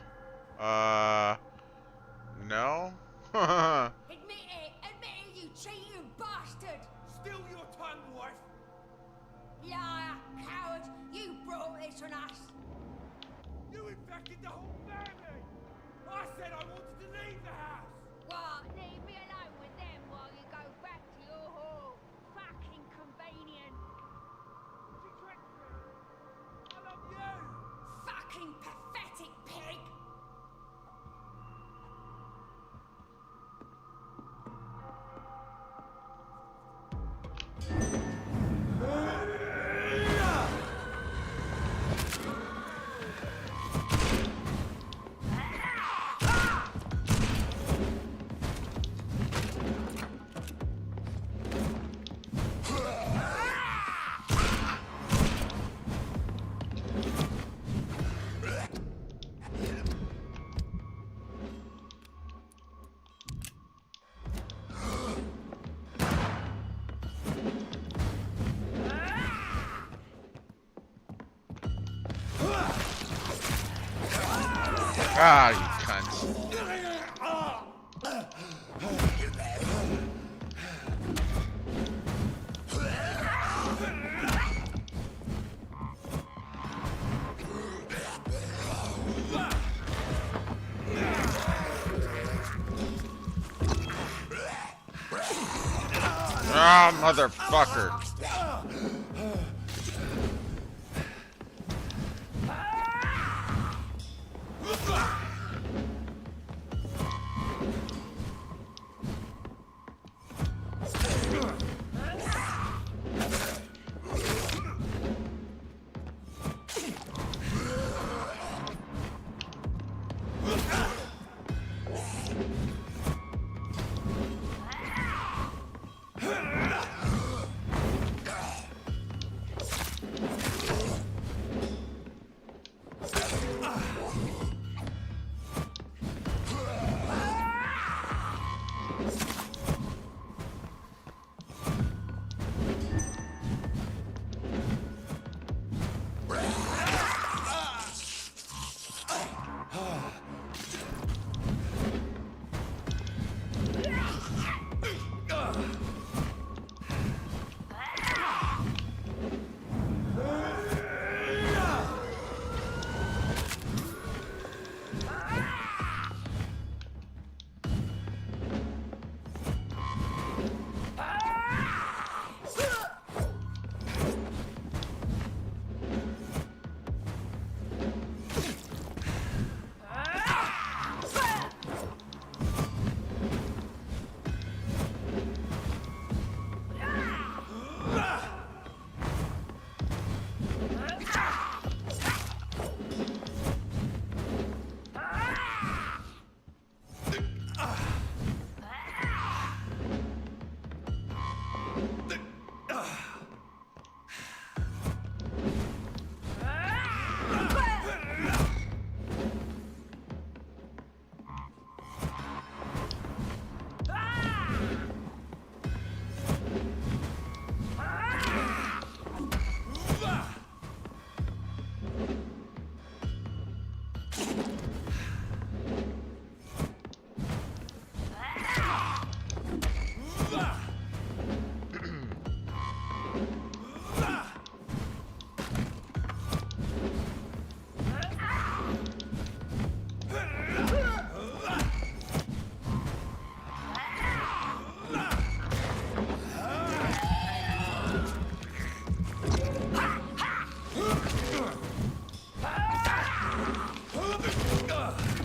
No? Admit it, you cheating bastard! Still your tongue, wife! Liar, coward, you brought this on us! You infected the whole family! I said I wanted to leave the house! What? Leave me alone with them while you go back to your hole. Fucking convenient. She tricked me! I love you! Fucking pathetic pig! Ah, you cunt. Ah, motherfucker.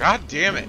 God damn it.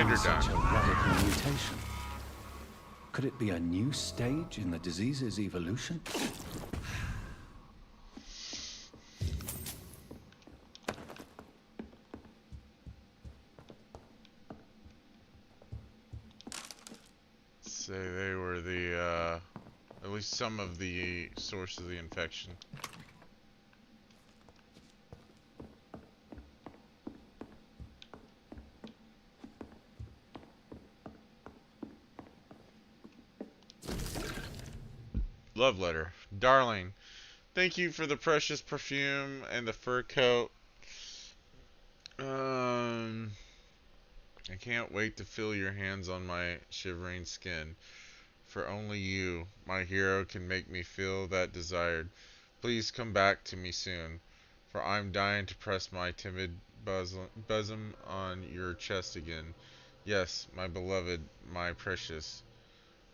And you're done. Such a radical mutation. Could it be a new stage in the disease's evolution? Say they were the, at least some of the source of the infection. Love letter. Darling, thank you for the precious perfume and the fur coat. I can't wait to feel your hands on my shivering skin. For only you, my hero, can make me feel that desired. Please come back to me soon, for I'm dying to press my timid bosom on your chest again. Yes, my beloved, my precious.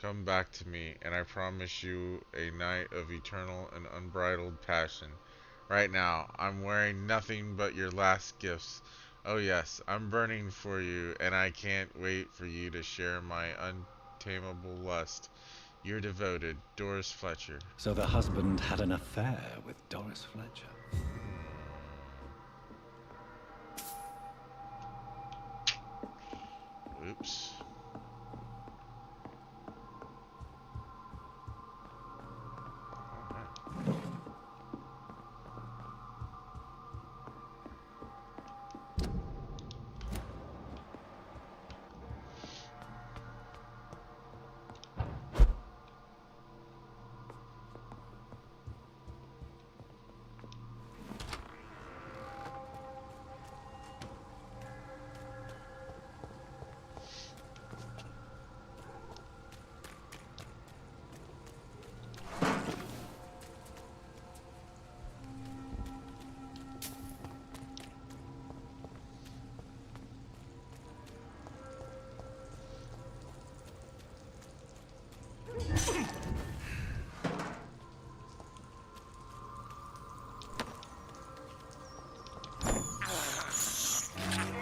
Come back to me, and I promise you a night of eternal and unbridled passion. Right now, I'm wearing nothing but your last gifts. Oh yes, I'm burning for you, and I can't wait for you to share my untamable lust. Your devoted, Doris Fletcher. So the husband had an affair with Doris Fletcher. Oops.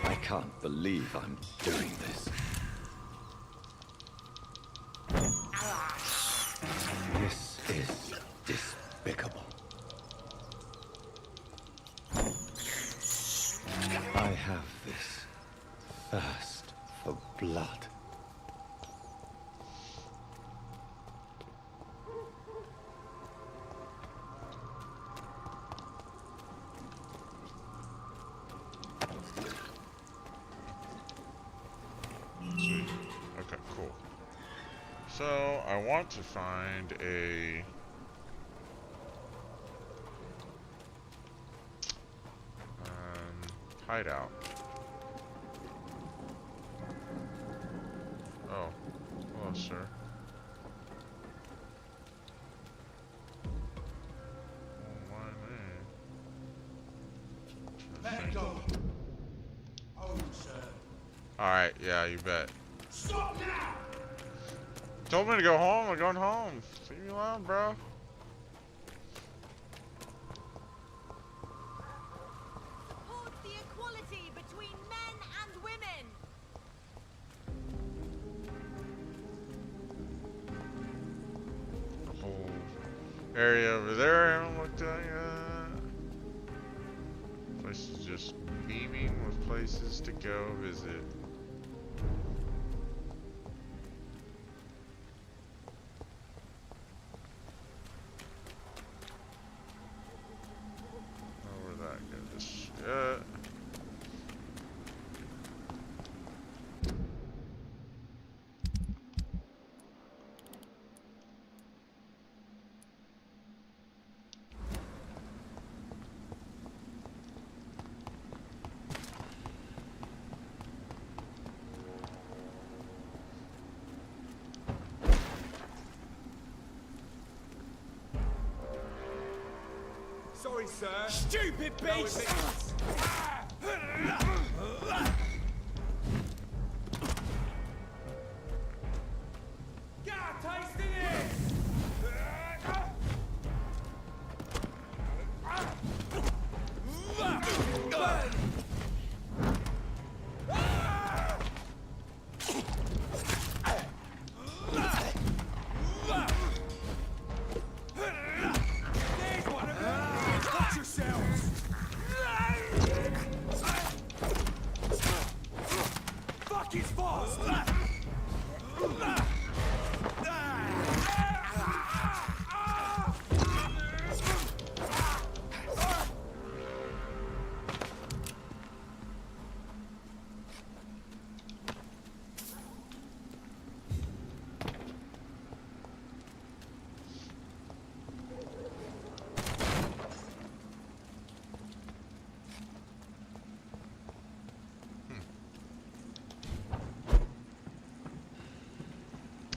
I can't believe I'm doing this. This is despicable. I have this thirst for blood. Sweet. Okay, cool. So, I want to find a... hideout. Oh. Hello, sir. Oh, why me? Let go. Oh, sir. Alright, yeah, you bet. Stop now! Told me to go home, I'm going home. Leave me alone, bro. Support the equality between men and women. area over there I haven't looked at yet. Place is just beaming with places to go visit. Oh, where'd that go? This shit. Sorry, sir. Stupid beast! Get a taste of this!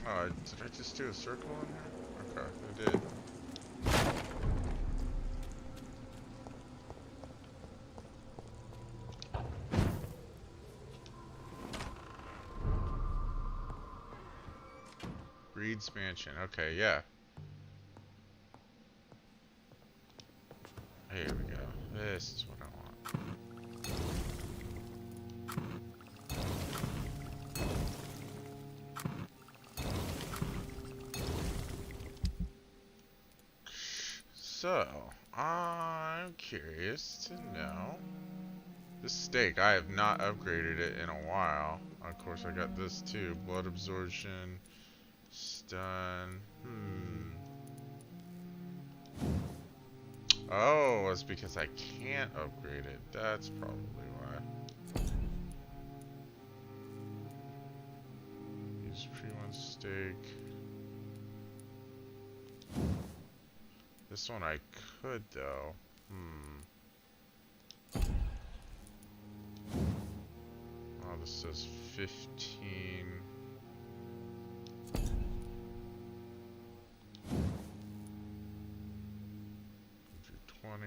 Oh, did I just do a circle in here? Okay, I did. Reed's Mansion. Okay, yeah. Here we go. This is what I want. So, I'm curious to know this steak. I have not upgraded it in a while. Of course, I got this too. Blood absorption, stun. Oh, it's because I can't upgrade it. That's probably why. Use pre-1 steak. This one I could though. Oh, this says 15. Do 20.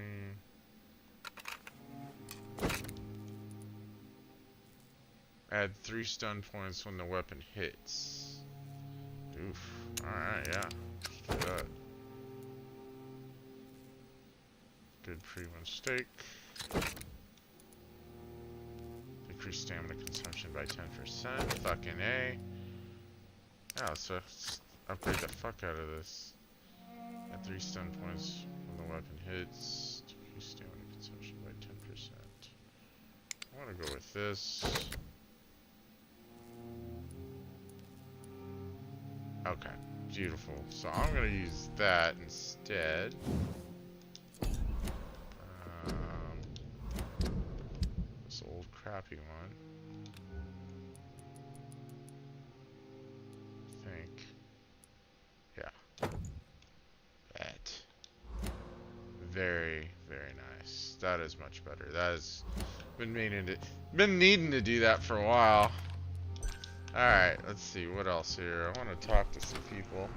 Add 3 stun points when the weapon hits. Oof. Alright, yeah. Let's do that. Good pre-1 steak. Decrease stamina consumption by 10%. Fucking A. Yeah, let's upgrade the fuck out of this. At 3 stun points when the weapon hits. Decrease stamina consumption by 10%. I want to go with this. Okay, beautiful. So I'm going to use that instead. This old crappy one. I think. Yeah. That. Very, very nice. That is much better. That has been needing to do that for a while. Alright, let's see what else here. I want to talk to some people.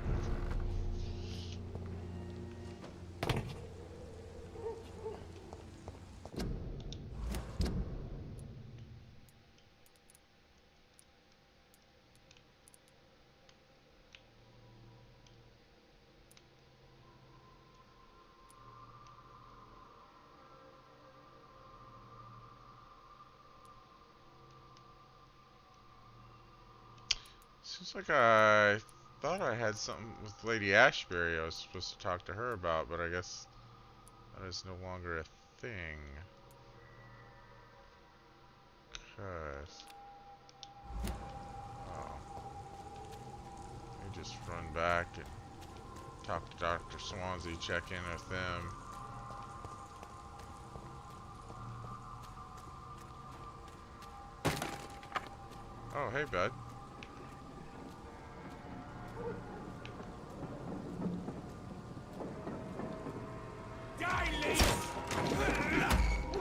Seems like I thought I had something with Lady Ashbury I was supposed to talk to her about, but I guess that is no longer a thing. Cause oh, let me just run back and talk to Dr. Swansea, check in with them. Oh, hey, bud.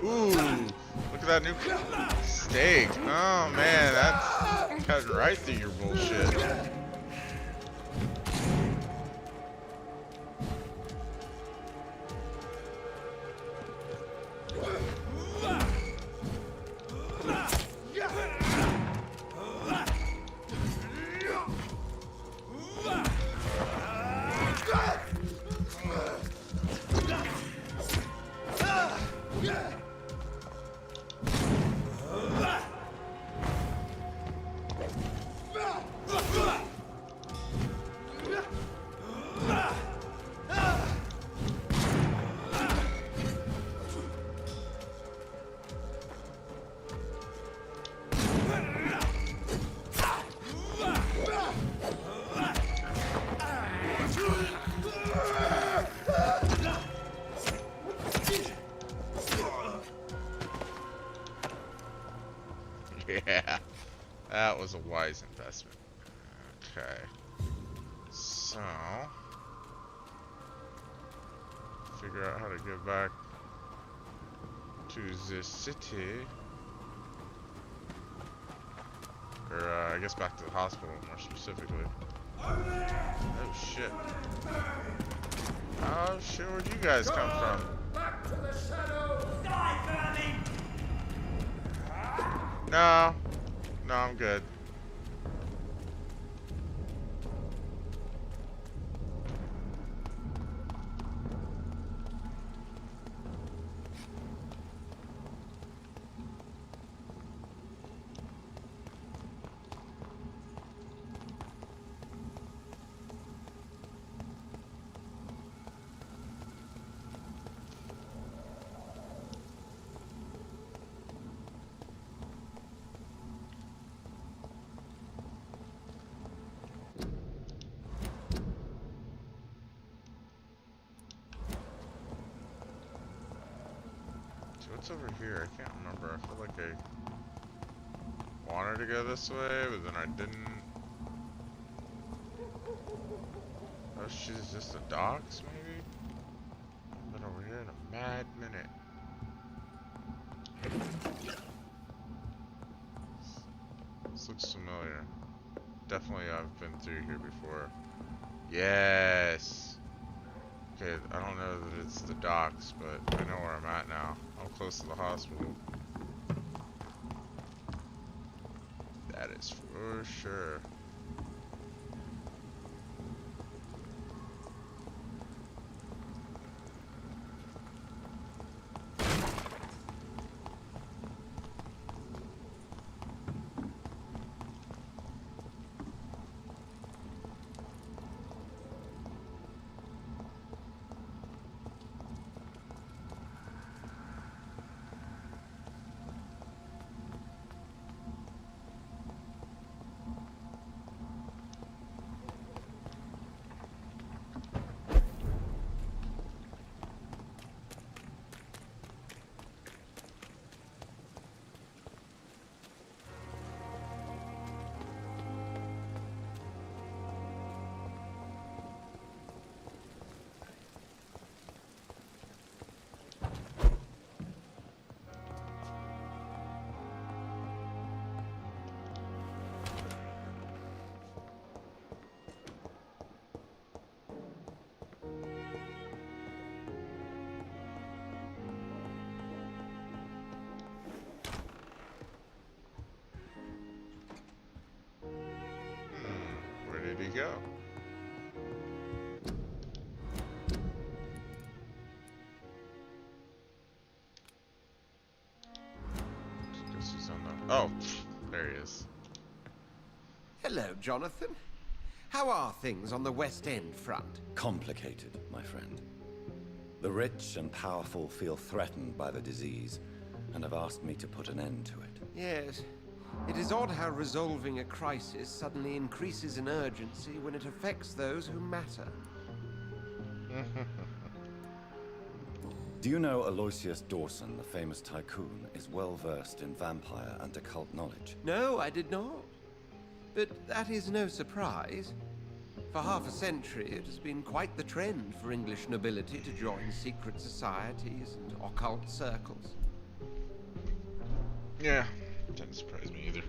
Ooh, look at that new steak. Oh, man, that's cutting right through your bullshit. Yeah, that was a wise investment. Okay, so figure out how to get back to the city, or I guess back to the hospital more specifically. Oh shit! Oh shit! Where'd you guys come from? Back to the shadows! Die, vermin! No, no, I'm good. What's over here? I can't remember. I feel like I wanted to go this way, but then I didn't. Oh shit, is this the docks maybe? I've been over here in a mad minute. This looks familiar. Definitely I've been through here before. Yes! Okay, I don't know that it's the docks, but I know where I'm at now. I'm close to the hospital. That is for sure. Where did he go? Guess he's on the... Oh, there he is. Hello, Jonathan. How are things on the West End front? Complicated, my friend. The rich and powerful feel threatened by the disease, and have asked me to put an end to it. Yes. It is odd how resolving a crisis suddenly increases in urgency when it affects those who matter. Do you know Aloysius Dawson, the famous tycoon, is well versed in vampire and occult knowledge? No, I did not. But that is no surprise. For half a century, it has been quite the trend for English nobility to join secret societies and occult circles. Yeah, doesn't surprise me either.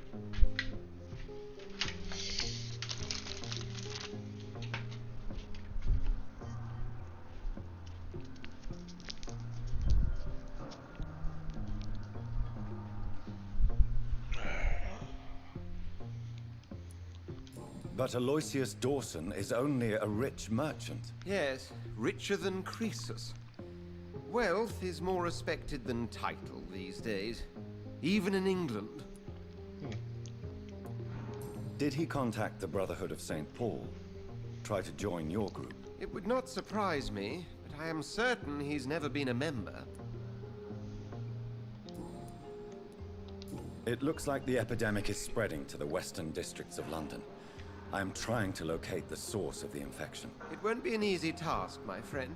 But Aloysius Dawson is only a rich merchant. Yes, richer than Croesus. Wealth is more respected than title these days, even in England. Did he contact the Brotherhood of St. Paul? Try to join your group? It would not surprise me, but I am certain he's never been a member. It looks like the epidemic is spreading to the western districts of London. I am trying to locate the source of the infection. It won't be an easy task, my friend.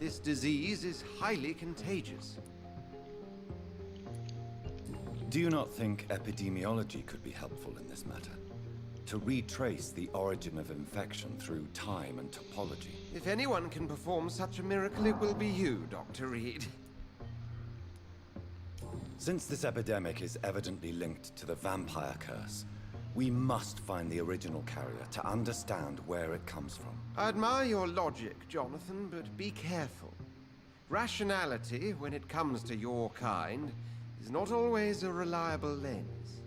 This disease is highly contagious. Do you not think epidemiology could be helpful in this matter? To retrace the origin of infection through time and topology? If anyone can perform such a miracle, it will be you, Dr. Reed. Since this epidemic is evidently linked to the vampire curse, we must find the original carrier to understand where it comes from. I admire your logic, Jonathan, but be careful. Rationality, when it comes to your kind, is not always a reliable lens.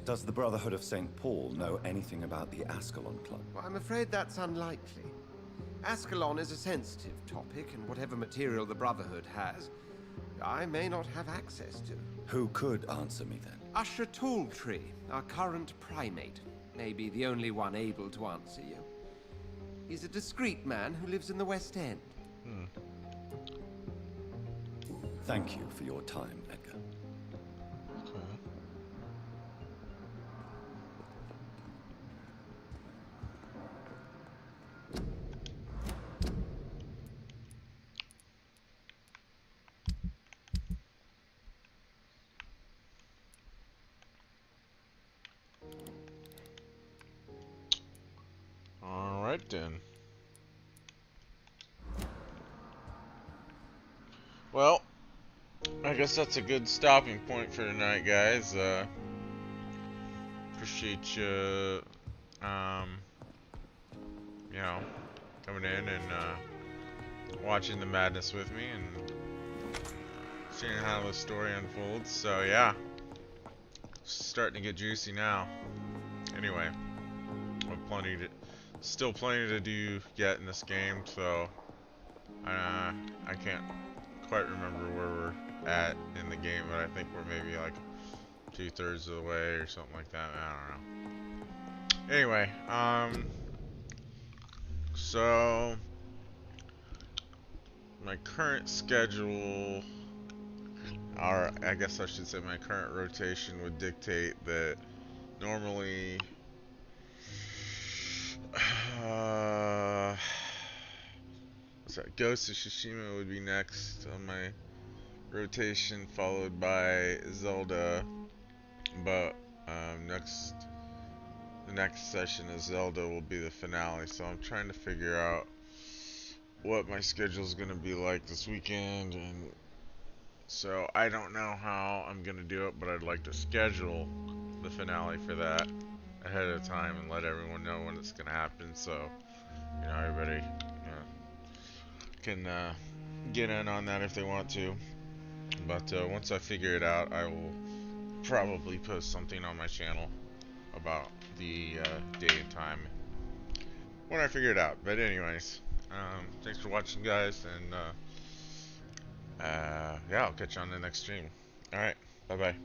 Does the Brotherhood of St. Paul know anything about the Ascalon Club? Well, I'm afraid that's unlikely. Ascalon is a sensitive topic, and whatever material the Brotherhood has, I may not have access to. Who could answer me then? Usher Talltree, our current primate, may be the only one able to answer you. He's a discreet man who lives in the West End. Thank you for your time, Edgar. Alright then. Well, I guess that's a good stopping point for tonight, guys. Appreciate you, you know, coming in and watching the madness with me and seeing how the story unfolds. So yeah, starting to get juicy now. Anyway, still plenty to do yet in this game, so I can't quite remember where we're at in the game, but I think we're maybe like 2/3 of the way or something like that. I don't know. Anyway, so my current schedule, or I guess I should say my current rotation, would dictate that normally Ghost of Tsushima would be next on my rotation, followed by Zelda, but the next session of Zelda will be the finale, so I'm trying to figure out what my schedule is going to be like this weekend, and so I don't know how I'm going to do it, but I'd like to schedule the finale for that ahead of time and let everyone know when it's going to happen, so you know, everybody can get in on that if they want to. But once I figure it out, I will probably post something on my channel about the day and time when I figure it out. But anyways, thanks for watching, guys, and yeah, I'll catch you on the next stream. Alright, bye bye.